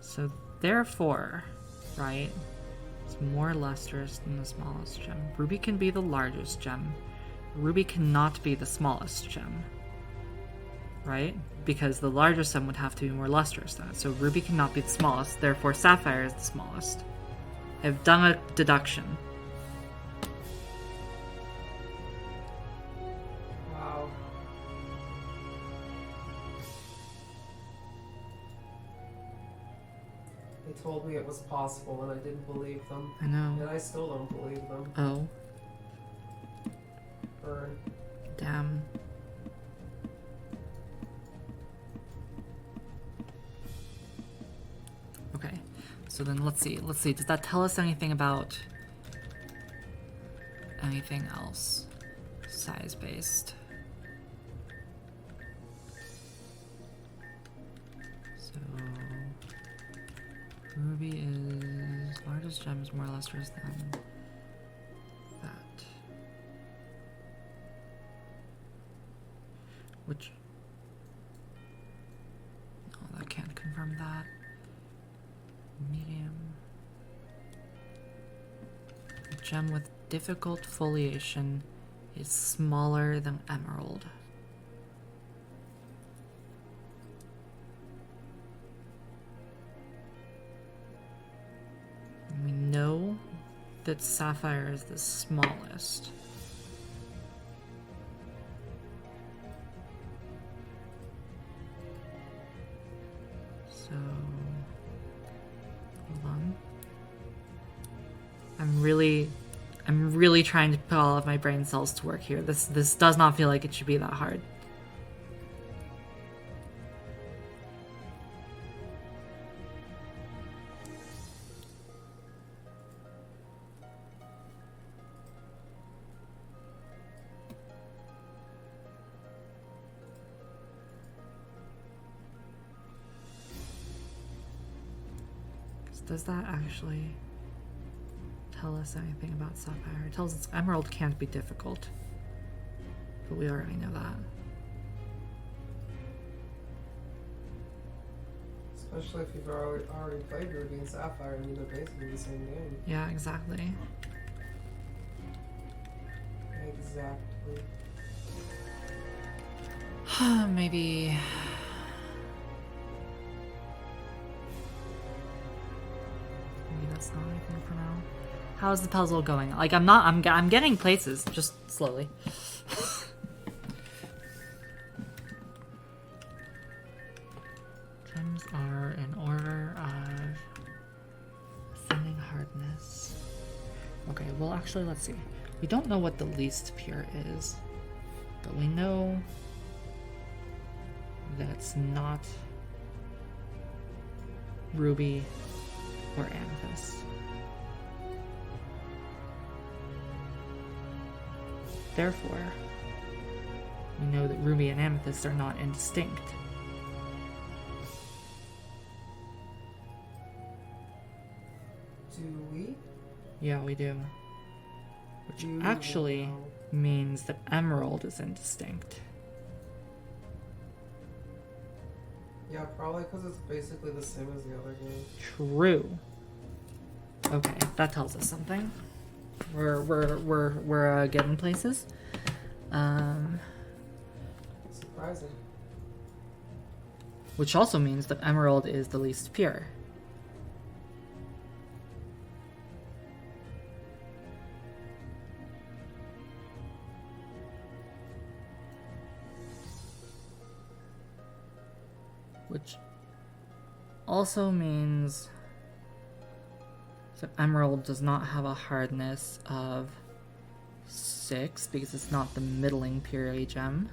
So therefore, right? It's more lustrous than the smallest gem. Ruby can be the largest gem. Ruby cannot be the smallest gem. Right? Because the largest gem would have to be more lustrous than it. So ruby cannot be the smallest, therefore sapphire is the smallest. I've done a deduction.
Wow. They told me it was possible and I didn't believe them.
I know.
And I still don't believe them.
Oh.
Burn.
Damn. Okay. So then let's see. Let's see. Does that tell us anything about anything else? Size based. So ruby is largest gem is more lustrous than that. Which no, that can't confirm that. Medium. A gem with difficult foliation is smaller than emerald. We know that sapphire is the smallest. So hold on. I'm really trying to put all of my brain cells to work here. This does not feel like it should be that hard. Does that actually tell us anything about sapphire? It tells us emerald can't be difficult, but we already know that.
Especially if you've already played Ruby and Sapphire, I mean, they're basically the same game.
Yeah, exactly.
Exactly.
Maybe. That's not anything for now. How's the puzzle going? Like I'm getting places, just slowly. Gems are in order of ascending hardness. Okay, well actually let's see. We don't know what the least pure is, but we know that it's not ruby or amethyst. Therefore, we know that ruby and amethyst are not indistinct.
Do we?
Yeah, we do. Which
Do
actually
know?
means that emerald is indistinct.
Yeah, probably because it's basically the same as the other game.
True. Okay, that tells us something. We're getting places.
Surprising.
Which also means that emerald is the least pure. Which also means that emerald does not have a hardness of 6 because it's not the middling purity gem.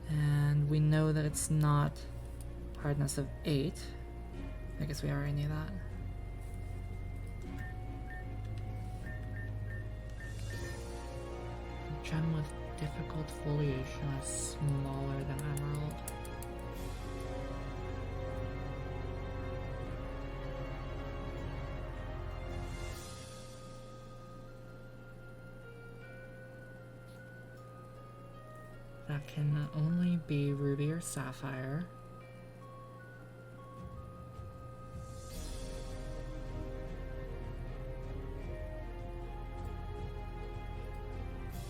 And we know that it's not hardness of 8. I guess we already knew that. Gem with difficult foliation is smaller than emerald. That can only be ruby or sapphire.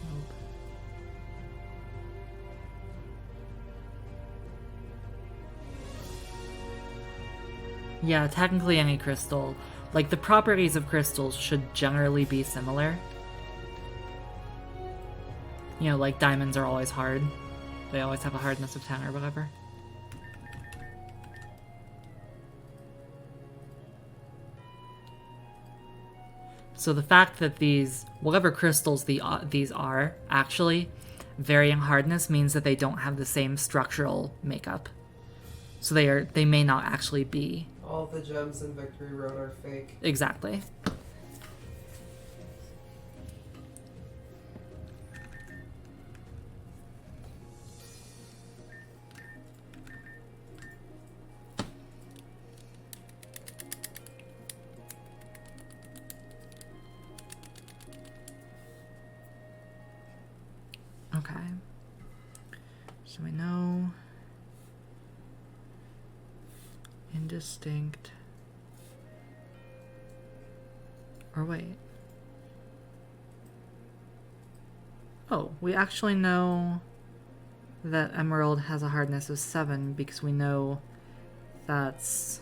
Nope. Yeah, technically any crystal. Like, the properties of crystals should generally be similar. You know, like diamonds are always hard. They always have a hardness of 10 or whatever. So the fact that these, whatever crystals these are, actually, varying hardness means that they don't have the same structural makeup. So they may not actually be.
All the gems in Victory Road are fake.
Exactly. Okay. So we know indistinct. Or wait. Oh, we actually know that emerald has a hardness of 7 because we know that's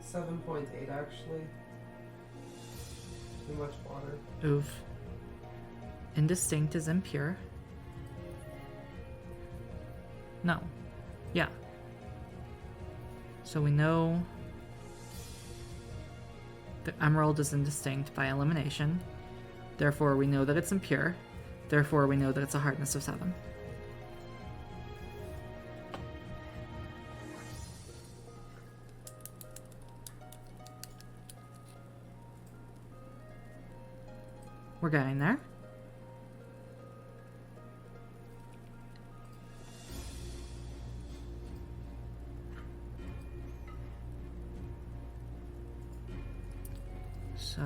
7.8 actually. Too much water.
oof. Indistinct is impure. No. Yeah. So we know the emerald is indistinct by elimination. Therefore, we know that it's impure. Therefore, we know that it's a hardness of 7. We're getting there. So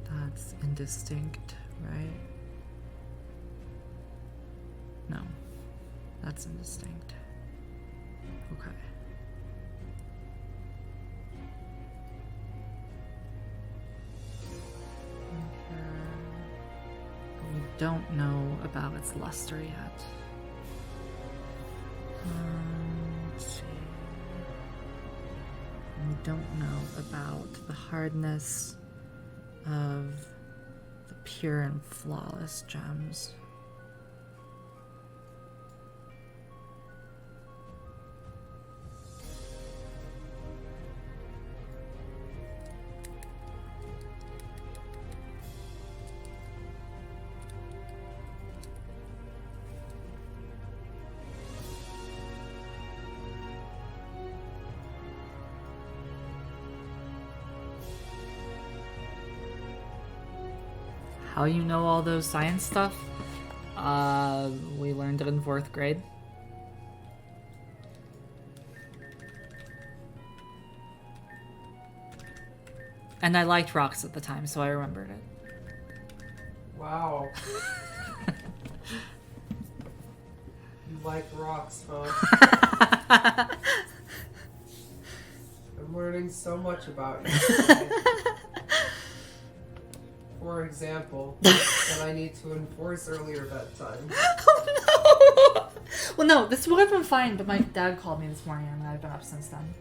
that's indistinct, right? No, that's indistinct. Okay. We don't know about its luster yet. Let's see. We don't know about the hardness of the pure and flawless gems. How you know all those science stuff? We learned it in 4th grade. And I liked rocks at the time, so I remembered it.
Wow. You like rocks, huh? I'm learning so much about you today. For example, that I need to enforce earlier bedtime.
Oh no! Well, no, this would have been fine, but my dad called me this morning and I've been up since then.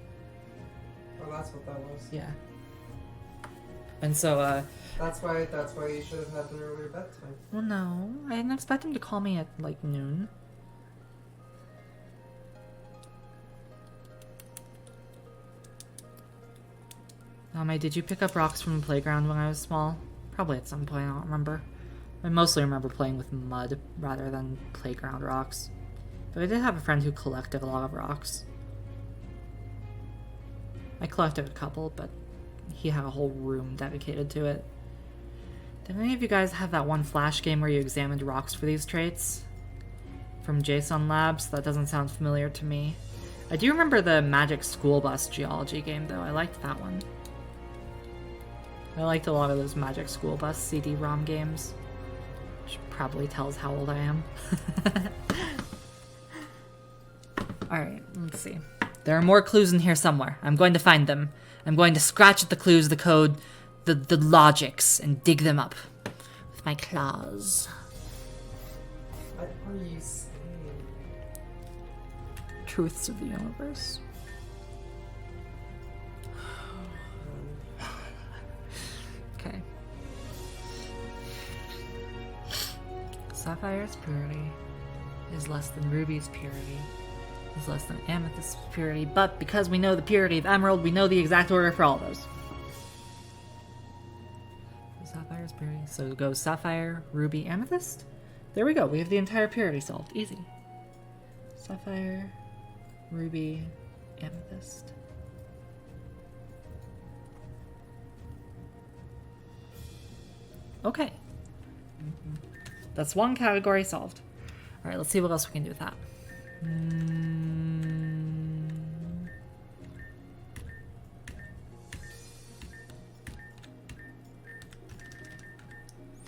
Oh, that's what that was.
Yeah. And so,
That's why you should have had an earlier bedtime.
well, no, I didn't expect him to call me at, like, noon. Did you pick up rocks from the playground when I was small? Probably at some point, I don't remember. I mostly remember playing with mud rather than playground rocks. But I did have a friend who collected a lot of rocks. I collected a couple, but he had a whole room dedicated to it. Did any of you guys have that one Flash game where you examined rocks for these traits? From JSON Labs? That doesn't sound familiar to me. I do remember the Magic School Bus geology game, though. I liked that one. I liked a lot of those Magic School Bus CD-ROM games. probably tells how old I am. Alright, let's see. There are more clues in here somewhere. I'm going to find them. I'm going to scratch at the clues, the code, the logics, and dig them up with my claws.
What are you saying?
Truths of the universe. Okay. Sapphire's purity is less than ruby's purity. Is less than amethyst's purity, but because we know the purity of emerald, we know the exact order for all those. Sapphire's purity. So it goes sapphire, ruby, amethyst. There we go. We have the entire purity solved. Easy. Sapphire, ruby, amethyst. Okay. That's one category solved. All right, let's see what else we can do with that.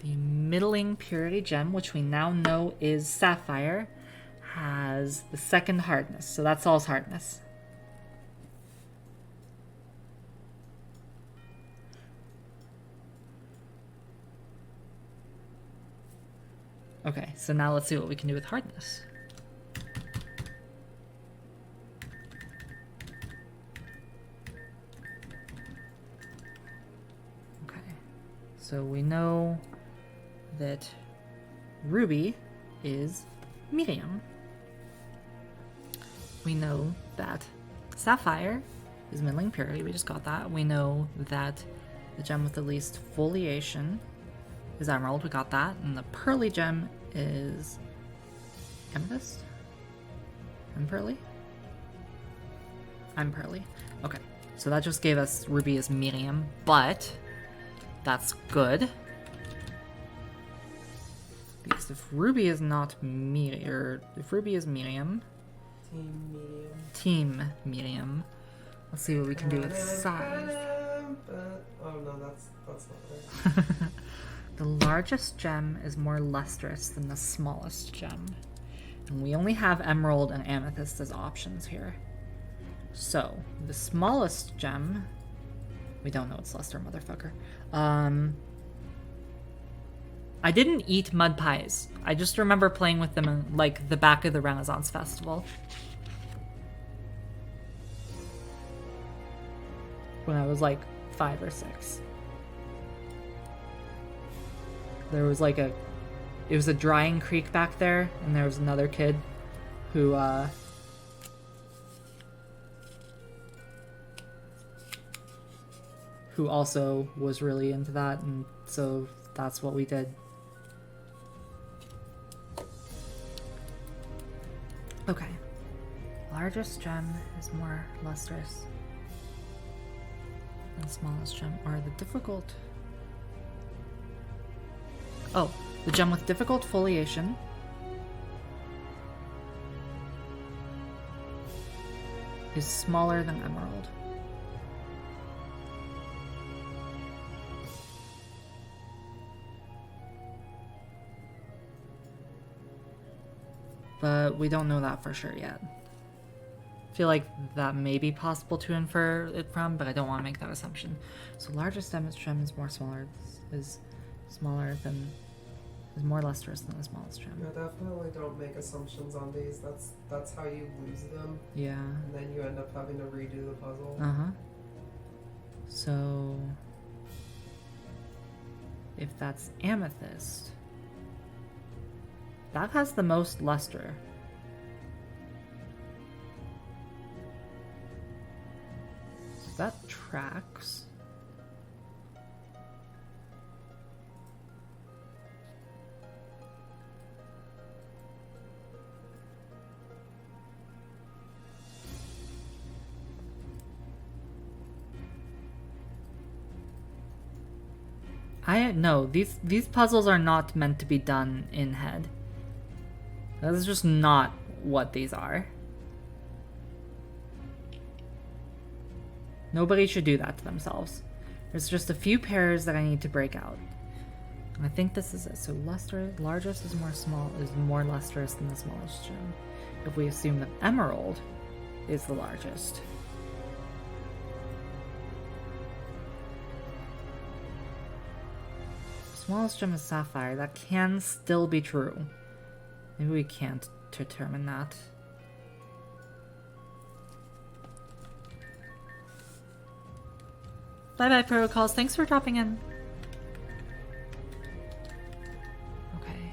The middling purity gem, which we now know is sapphire, has the second hardness, so that solves hardness. Okay, so now let's see what we can do with hardness. Okay, so we know that ruby is medium. We know that sapphire is middling purity. We just got that. We know that the gem with the least foliation is emerald. We got that. And the pearly gem is amethyst. I'm pearly. I'm pearly. Okay, so that just gave us ruby as medium, but that's good. Because if ruby is not medium, or if ruby is medium, team medium, let's see what we can do with size.
Oh no, that's not right.
The largest gem is more lustrous than the smallest gem. And we only have emerald and amethyst as options here. So, the smallest gem... We don't know it's luster, motherfucker. I didn't eat mud pies. I just remember playing with them in, like, the back of the Renaissance Festival. When I was, like, 5 or 6. There was, like, it was a drying creek back there, and there was another kid who also was really into that, and so that's what we did. Okay. Largest gem is more lustrous than smallest gem, or the difficult... Oh, the gem with difficult foliation is smaller than emerald. But we don't know that for sure yet. I feel like that may be possible to infer it from, but I don't want to make that assumption. So largest gem is more lustrous than the smallest gem.
Yeah, definitely don't make assumptions on these. That's how you lose them.
Yeah.
And then you end up having to redo the puzzle.
Uh-huh. So if that's amethyst, that has the most luster. So that tracks. No, these puzzles are not meant to be done in head. That is just not what these are. Nobody should do that to themselves. There's just a few pairs that I need to break out. I think this is it. So largest is more lustrous than the smallest gem. If we assume that emerald is the largest. Smallest gem is sapphire. That can still be true. Maybe we can't determine that. Bye-bye, Protocols. Thanks for dropping in. Okay.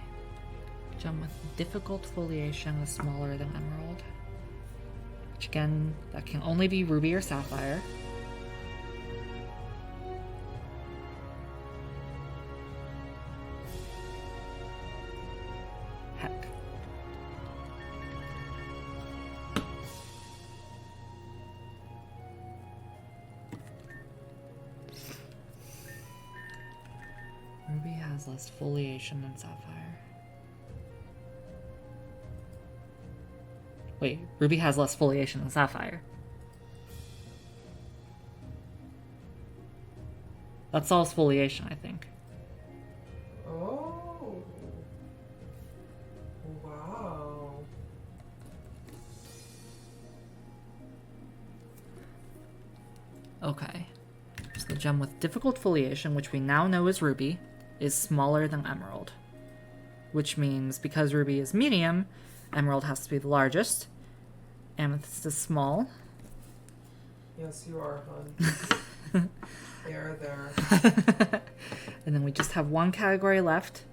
Gem with difficult foliation is smaller than emerald. Which again, that can only be ruby or sapphire. Heck. Ruby has less foliation than sapphire. Wait, ruby has less foliation than sapphire. That solves foliation, I think.
Oh. Wow.
Okay. So the gem with difficult foliation, which we now know is ruby, is smaller than emerald. Which means because ruby is medium, emerald has to be the largest. Amethyst is small.
Yes, you are, hon. there.
And then we just have one category left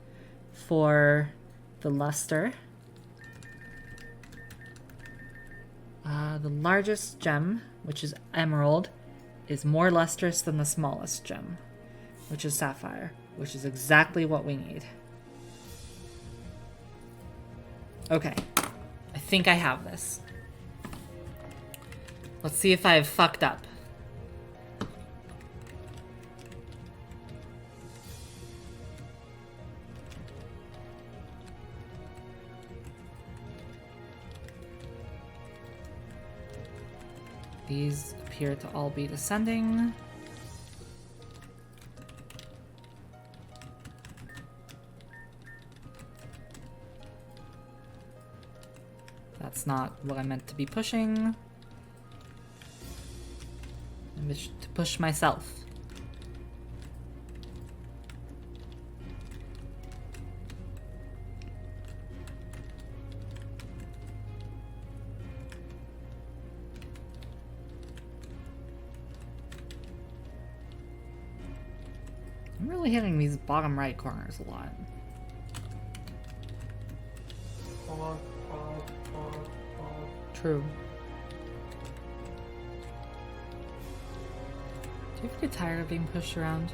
for the luster. The largest gem, which is emerald, is more lustrous than the smallest gem, which is sapphire, which is exactly what we need. Okay, I think I have this. Let's see if I've fucked up. These appear to all be descending. That's not what I meant to be pushing. I wish to push myself. I'm really hitting these bottom right corners a lot. True. Do you ever get tired of being pushed around?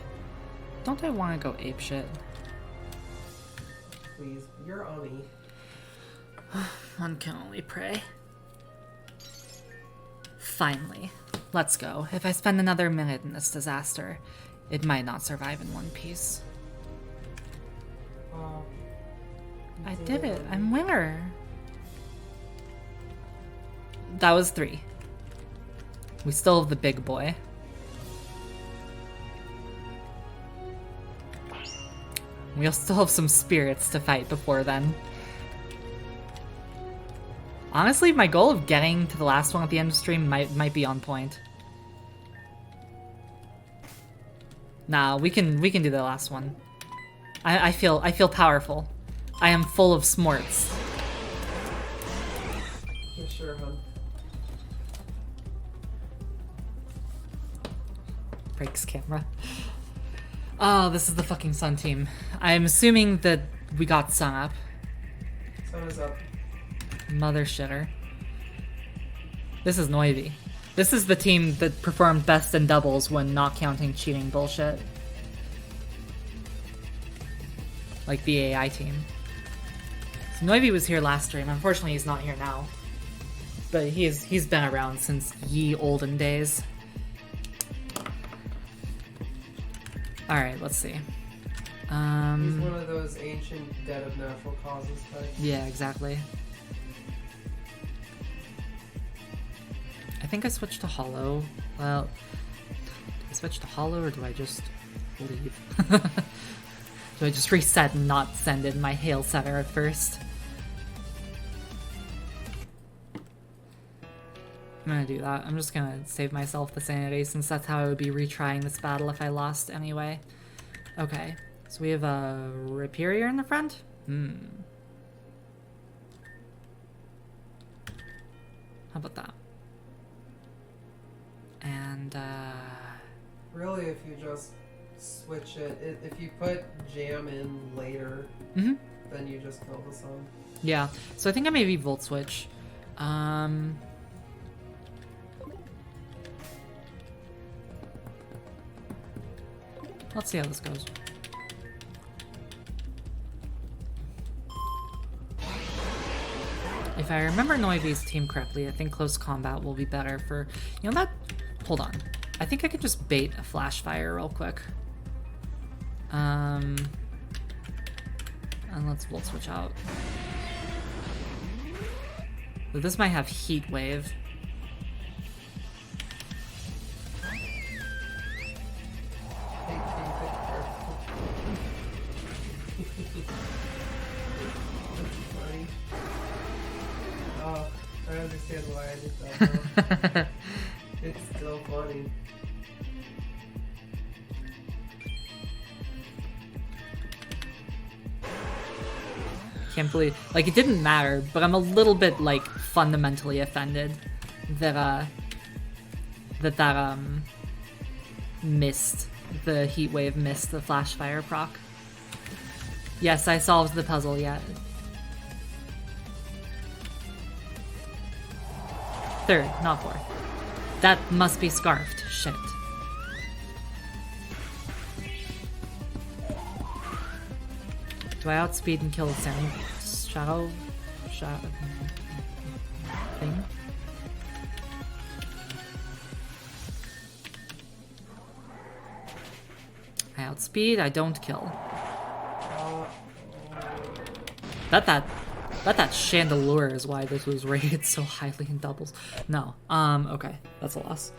Don't I want to go apeshit?
Please, you're Oni.
One can only pray. Finally. Let's go. If I spend another minute in this disaster, it might not survive in one piece. I did it. I'm winner. That was 3. We still have the big boy. We'll still have some spirits to fight before then. Honestly, my goal of getting to the last one at the end of the stream might be on point. Nah, we can do the last one. I feel powerful. I am full of smorts.
Yeah, sure, hon.
Breaks camera. Oh, this is the fucking Sun team. I'm assuming that we got Sun up.
Sun is up.
Mother shitter. This is Noivy. This is the team that performed best in doubles when not counting cheating bullshit. Like the AI team. So Noivy was here last stream. Unfortunately, he's not here now. But he's been around since ye olden days. Alright, let's see.
He's one of those ancient dead of natural causes types.
Yeah, exactly. I think I switched to Hollow. Well, do I switch to Hollow or do I just leave? Do I just reset and not send in my hail setter at first? I'm gonna do that. I'm just gonna save myself the sanity since that's how I would be retrying this battle if I lost anyway. Okay, so we have a Rhyperior in the front? How about that? And,
Really, if you just switch it, if you put jam in later,
mm-hmm.
then you just kill the sun.
Yeah, so I think I maybe Volt Switch. Let's see how this goes. If I remember Noivy's team correctly, I think close combat will be better for... You know that... Hold on. I think I could just bait a Flash Fire real quick. And let's Volt Switch out. But this might have Heat Wave.
I understand why I did that. It's still funny.
Can't believe, like, it didn't matter, but I'm a little bit, like, fundamentally offended that missed the Heat Wave, missed the Flash Fire proc. Yes, I solved the puzzle yet. Third, not fourth. That must be scarfed. Shit. Do I outspeed and kill the sand shadow thing? I outspeed, I don't kill. Bet that chandelier is why this was rated so highly in doubles. No. Okay. That's a loss.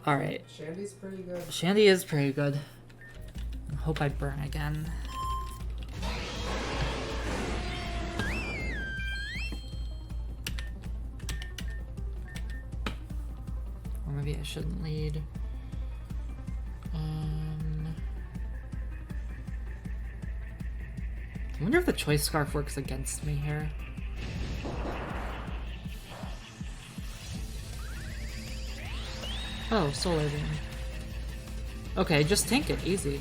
Alright.
Shandy's pretty good.
Shandy is pretty good. I hope I burn again. Or maybe I shouldn't lead. I wonder if the Choice Scarf works against me here. Oh, Solar Beam. Okay, just tank it, easy.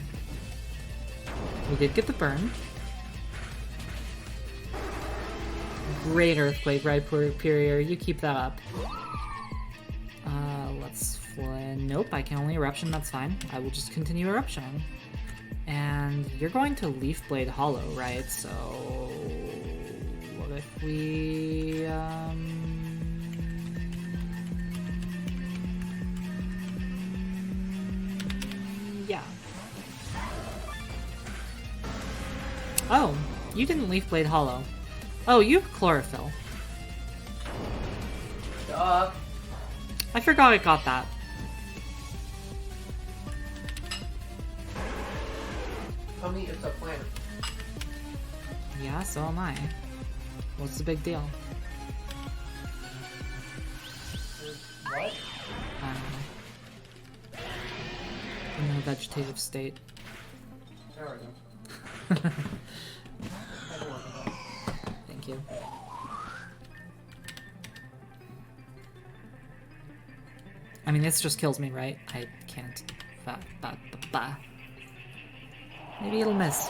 We did get the burn. Great Earthquake, right, Superior? You keep that up. Let's nope, I can only Eruption, that's fine. I will just continue Eruptioning. And you're going to Leaf Blade Hollow, right? So what if we yeah. Oh, you didn't Leaf Blade Hollow. Oh, you have Chlorophyll.
Duh.
I forgot I got that.
Tell me it's a plant.
Yeah, so am I. What's the big deal?
What?
I don't know. In a vegetative state.
There we go. I don't want that.
Thank you. I mean, this just kills me, right? I can't. Maybe it'll miss.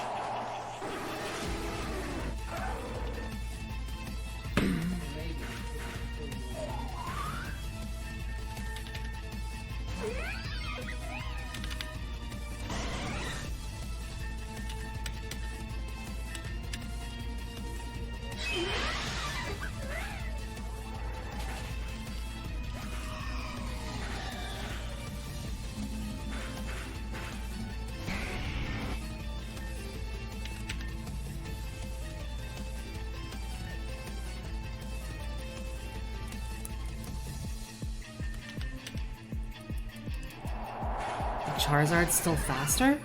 Charizard's still faster?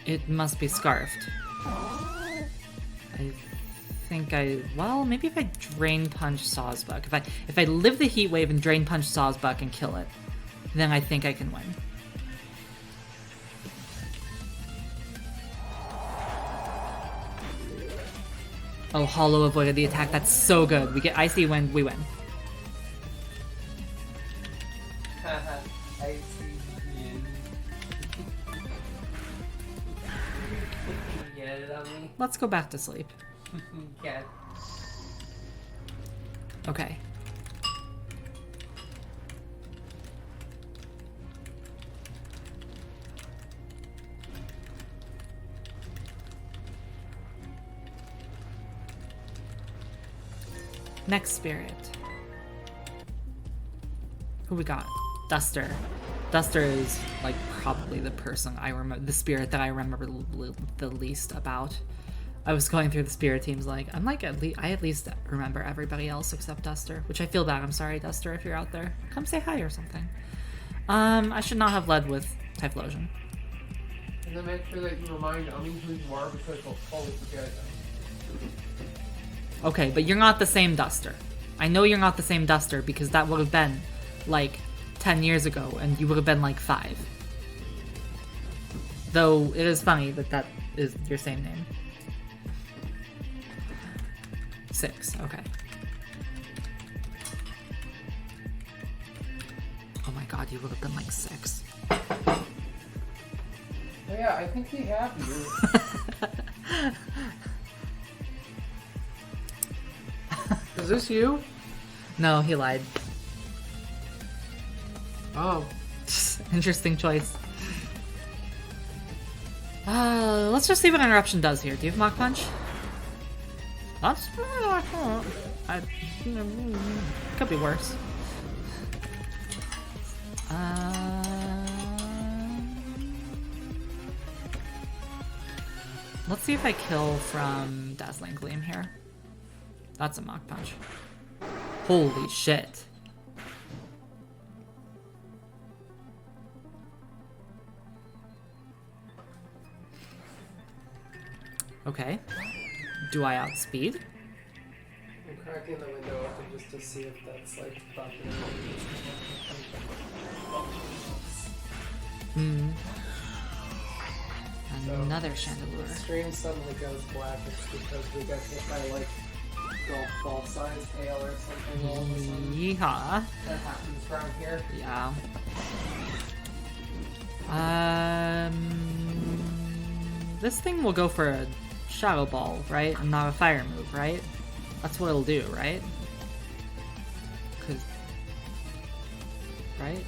It must be scarfed. I think well, maybe if I Drain Punch Sawsbuck. If I live the Heat Wave and Drain Punch Sawsbuck and kill it, then I think I can win. Oh, Hollow avoided the attack. That's so good. We get Icy Wind, we win.
Icy Wind. Get it on me?
Let's go back to sleep.
Yeah.
Okay. Next spirit. Who we got? Duster. Duster is like probably the person I remember, the spirit that I remember the least about. I was going through the spirit teams like, I at least remember everybody else except Duster, which I feel bad. I'm sorry, Duster, if you're out there. Come say hi or something. I should not have led with Typhlosion.
And then make sure that you remind Ami who you are because they'll totally forget.
Okay, but you're not the same Duster. I know you're not the same Duster because that would have been like 10 years ago and you would have been like 5. Though it is funny that that is your same name. 6, okay. Oh my god, you would have been like 6.
Oh yeah, I think we have you. Is this you?
No, he lied.
Oh.
Interesting choice. Let's just see what Interruption does here. Do you have Mach Punch? That's... could be worse. Let's see if I kill from Dazzling Gleam here. That's a Mach Punch. Holy shit. Okay. Do I outspeed?
I'm cracking the window open just to see if that's like fucking.
Hmm.
So,
Another
The
Chandelure.
stream suddenly goes black. It's because we got hit by like golf ball size hail or something all of a sudden.
Yeehaw.
That happens around here.
Yeah. This thing will go for a Shadow Ball, right? And not a Fire move, right? That's what it'll do, right? 'Cause... Right?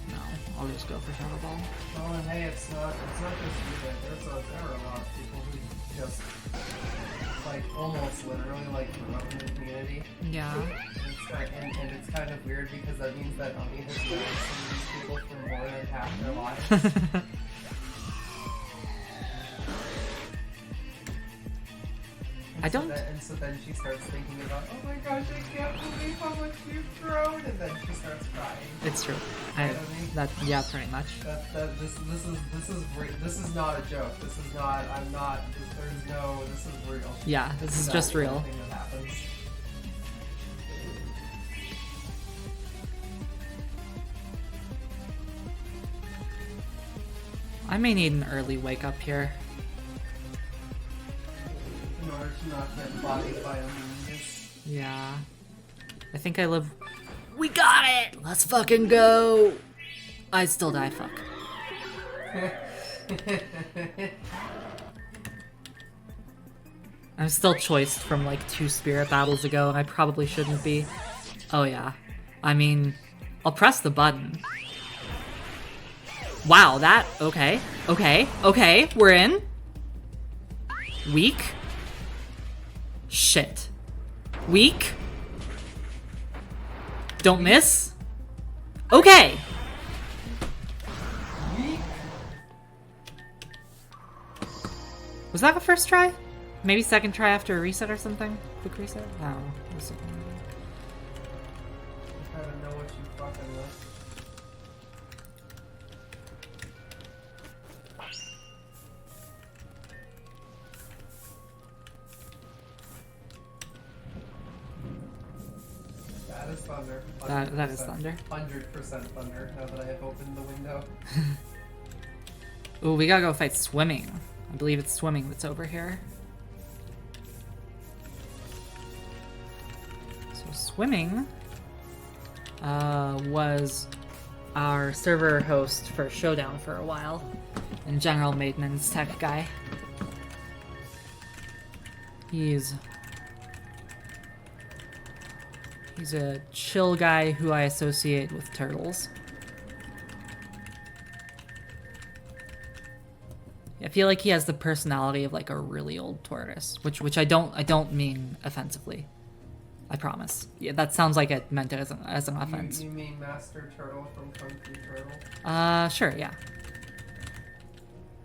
No, I'll just go for Shadow Ball.
Oh, and hey, it's not just you. There are a lot of people who just like almost literally like grow in the community.
Yeah.
And it's kind of weird because that means that Ami has known some of these people for more than half their lives.
I don't...
And so then she starts thinking about, oh my gosh, I can't believe how much you've grown, and then she starts crying.
It's true.
You know what I mean?
That, yeah, pretty much.
This is not a joke. This is not. I'm not. There's no. This is real.
Yeah, this is
That's
just
the
real.
thing that happens.
I may need an early wake up here.
In order to not get bodied by a meanness.
Yeah. I think I live... We got it! Let's fucking go! I still die, fuck. I'm still choiced from like 2 spirit battles ago, and I probably shouldn't be. Oh yeah. I mean, I'll press the button. Wow, that... Okay. Okay. Okay. We're in. Weak. Shit. Weak. Don't miss. Okay. Was that a first try? Maybe second try after a reset or something? Quick reset? No. It was second.
I don't know what you fucking with. thunder.
That is thunder.
100% thunder, now that I have opened the window.
Ooh, we gotta go fight swimming. I believe it's swimming that's over here. So swimming was our server host for Showdown for a while, and general maintenance tech guy. He's a chill guy who I associate with turtles. I feel like he has the personality of like a really old tortoise, which I don't mean offensively. I promise. Yeah, that sounds like it meant it as an offense.
You mean Master Turtle from Kung Fu Turtle?
Sure, yeah.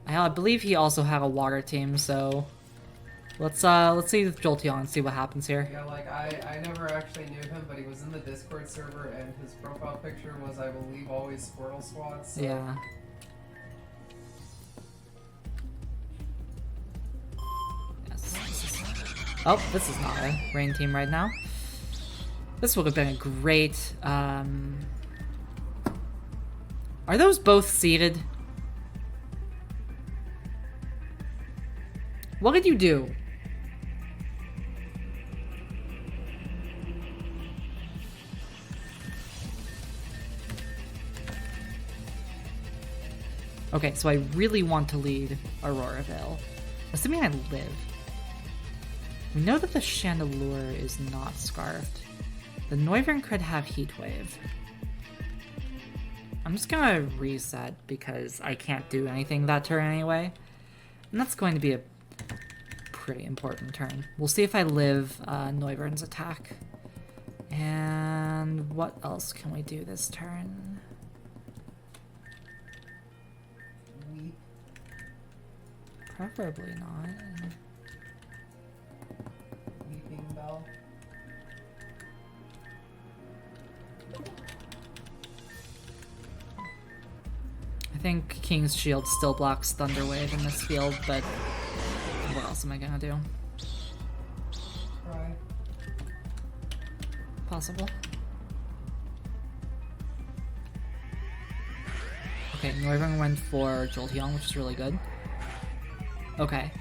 I believe he also had a water team, so let's see Jolteon and see what happens here.
Yeah, like I never actually knew him, but he was in the Discord server, and his profile picture was, I believe, always Squirtle Squats. So.
Yeah. Oh, this is not a rain team right now. This would have been a great, Are those both seeded? What did you do? Okay, so I really want to lead Aurora Vale. Assuming I live. We know that the Chandelure is not scarfed. The Noivern could have Heat Wave. I'm just gonna reset because I can't do anything that turn anyway. And that's going to be a pretty important turn. We'll see if I live Noivern's attack. And what else can we do this turn?
Weep.
Preferably not.
Weeping Bell.
I think King's Shield still blocks Thunder Wave in this field, but what else am I gonna do?
Cry.
Possible. Okay, Noivern went for Jolteon, which is really good. Okay.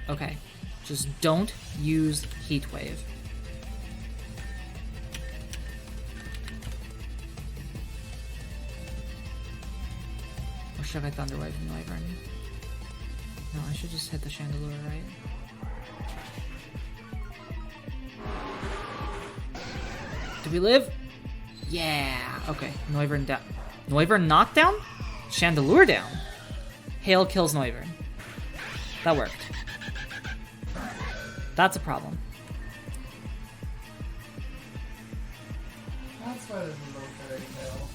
Okay. Just don't use Heat Wave. Or should I Thunder Wave Noivern? No, I should just hit the Chandelure, right? Do we live? Yeah! Okay, Noivern down. Noivern knocked down? Chandelure down. Hail kills Noivern. That worked. That's a problem.
That's why there's no fairy tale.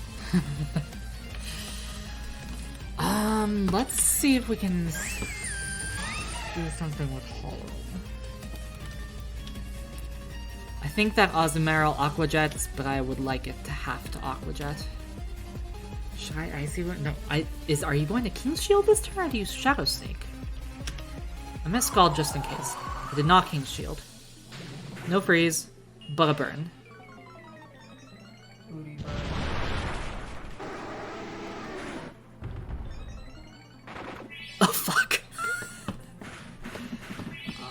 Let's see if we can do something with Hollow. I think that Azumarill Aqua Jets, but I would like it to have to Aqua Jet. Should I Icy Wind? No, are you going to King's Shield this turn or do you use Shadow Snake? I missed Scald just in case. I did not King's Shield. No freeze, but a burn.
Booty burn.
Oh fuck.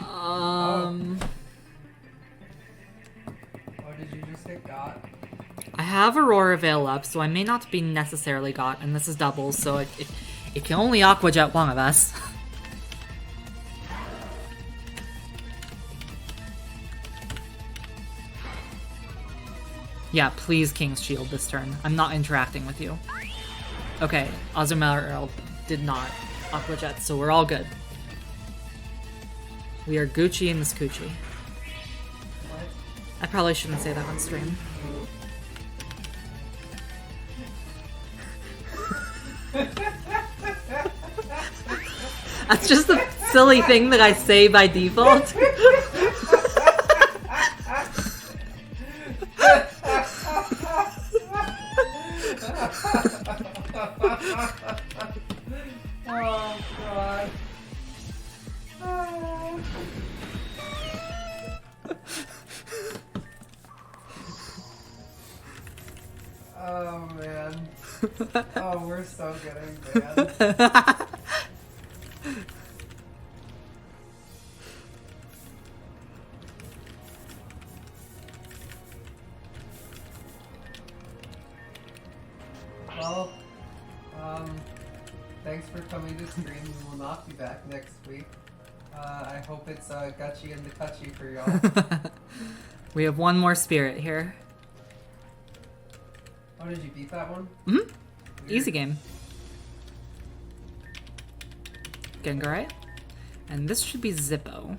Oh, did you just hit Got?
I have Aurora Veil up, so I may not be necessarily got, and this is doubles, so it can only Aqua Jet one of us. Yeah, please King's Shield this turn. I'm not interacting with you. Okay, Azumarill did not Aqua Jet, so we're all good. We are Gucci in this Coochie.
What?
I probably shouldn't say that on stream. That's just a silly thing that I say by default.
Oh god. Oh man. Oh, we're so getting banned. Well, thanks for coming to stream. We will not be back next week. I hope it's gutchy and the cutchy for y'all.
We have one more spirit here.
Oh, did you beat that one?
Mm-hmm. Easy game. Gengarai. And this should be Zippo.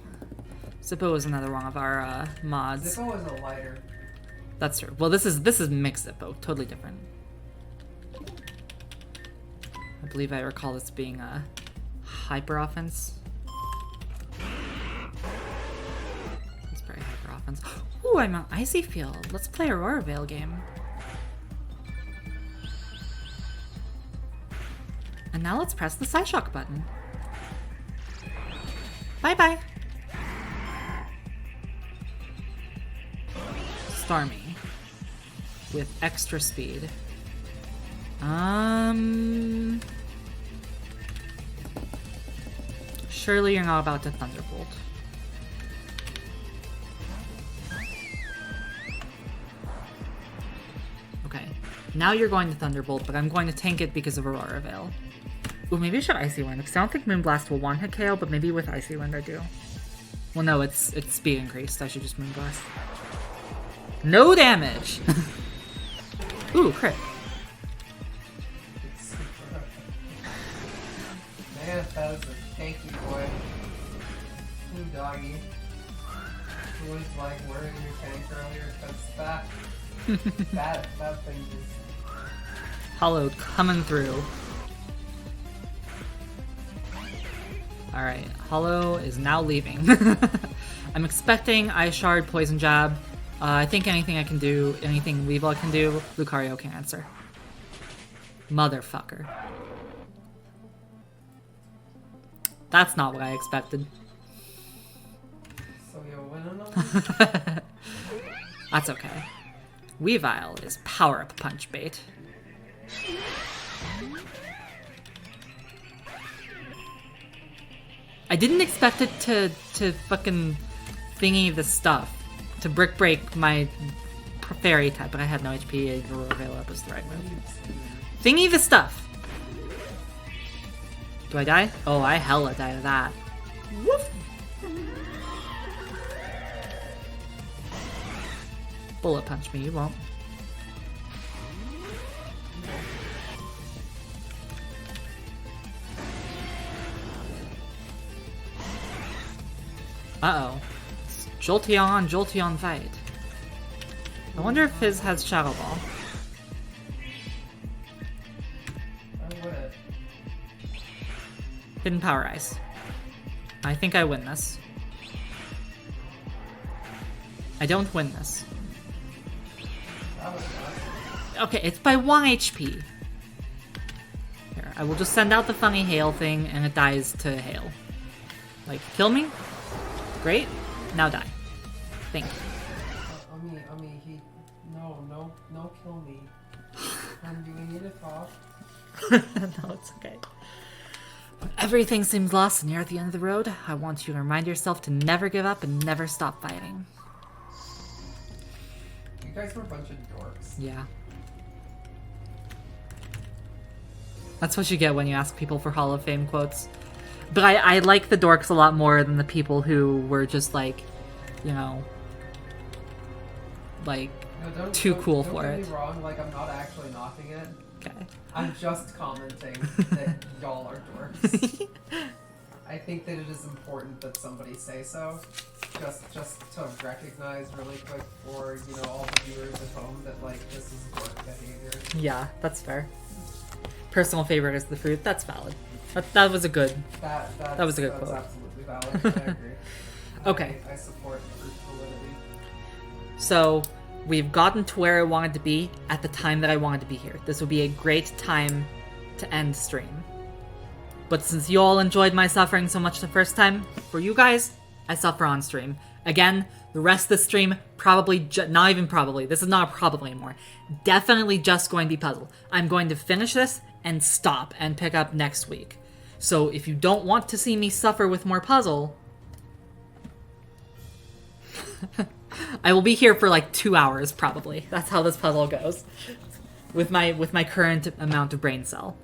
Zippo is another one of our mods.
Zippo is a lighter.
That's true. Well, this is mixed Zippo. Totally different. I believe I recall this being a hyper offense. It's probably hyper offense. Ooh, I'm on Icy Field. Let's play Aurora Veil game. And now let's press the Psyshock button. Bye-bye. Starmie. With extra speed. Surely you're not about to Thunderbolt. Okay. Now you're going to Thunderbolt, but I'm going to tank it because of Aurora Veil. Ooh, maybe I should Icy Wind, because I don't think Moonblast will one-hit KO, but maybe with Icy Wind I do. Well, no, it's speed increased. I should just Moonblast. No damage! Ooh, crit.
Man, that was a tanky boy. Ooh, doggy. Who was like wearing your tank earlier? Because that thing is...
Hollowed coming through. Alright, Hollow is now leaving. I'm expecting Ice Shard, Poison Jab. I think anything I can do, anything Weevil can do, Lucario can answer. Motherfucker. That's not what I expected.
So you're winning them?
That's okay. Weavile is power-up punch bait. I didn't expect it to fucking thingy the stuff. To brick break my fairy type, but I had no HP. Aurora Veil Up was the right move. Thingy the stuff! Do I die? Oh, I hella die to that. Woof! Bullet punch me, you won't. Uh-oh. Jolteon fight. I wonder if his has Shadow Ball.
I would.
Hidden Power Ice. I think I win this. I don't win this.
That was nice.
Okay, it's by 1 HP. Here, I will just send out the funny hail thing and it dies to hail. Like, kill me? Great. Now die. Thank you.
He... No, kill me. Do we need to talk?
No, it's okay. When everything seems lost and you're at the end of the road, I want you to remind yourself to never give up and never stop fighting.
You guys were a bunch of dorks.
Yeah. That's what you get when you ask people for Hall of Fame quotes. But I like the dorks a lot more than the people who were just like, you know, like,
No,
too cool
don't
for
get
it.
me wrong, like, I'm not actually knocking it.
Okay.
I'm just commenting that y'all are dorks. I think that it is important that somebody say so. Just to recognize really quick for, you know, all the viewers at home that, like, this is dork behavior.
Yeah, that's fair. Personal favorite is the fruit. That's valid. That was a good. That was a good quote.
That's absolutely valid. I agree.
Okay.
I support fruit validity.
So, we've gotten to where I wanted to be at the time that I wanted to be here. This would be a great time to end stream. But since you all enjoyed my suffering so much the first time, for you guys, I suffer on stream. Again, the rest of the stream, probably, not even probably, this is not probably anymore, definitely just going to be puzzle. I'm going to finish this and stop and pick up next week. So if you don't want to see me suffer with more puzzle, I will be here for like 2 hours probably. That's how this puzzle goes with my current amount of brain cell.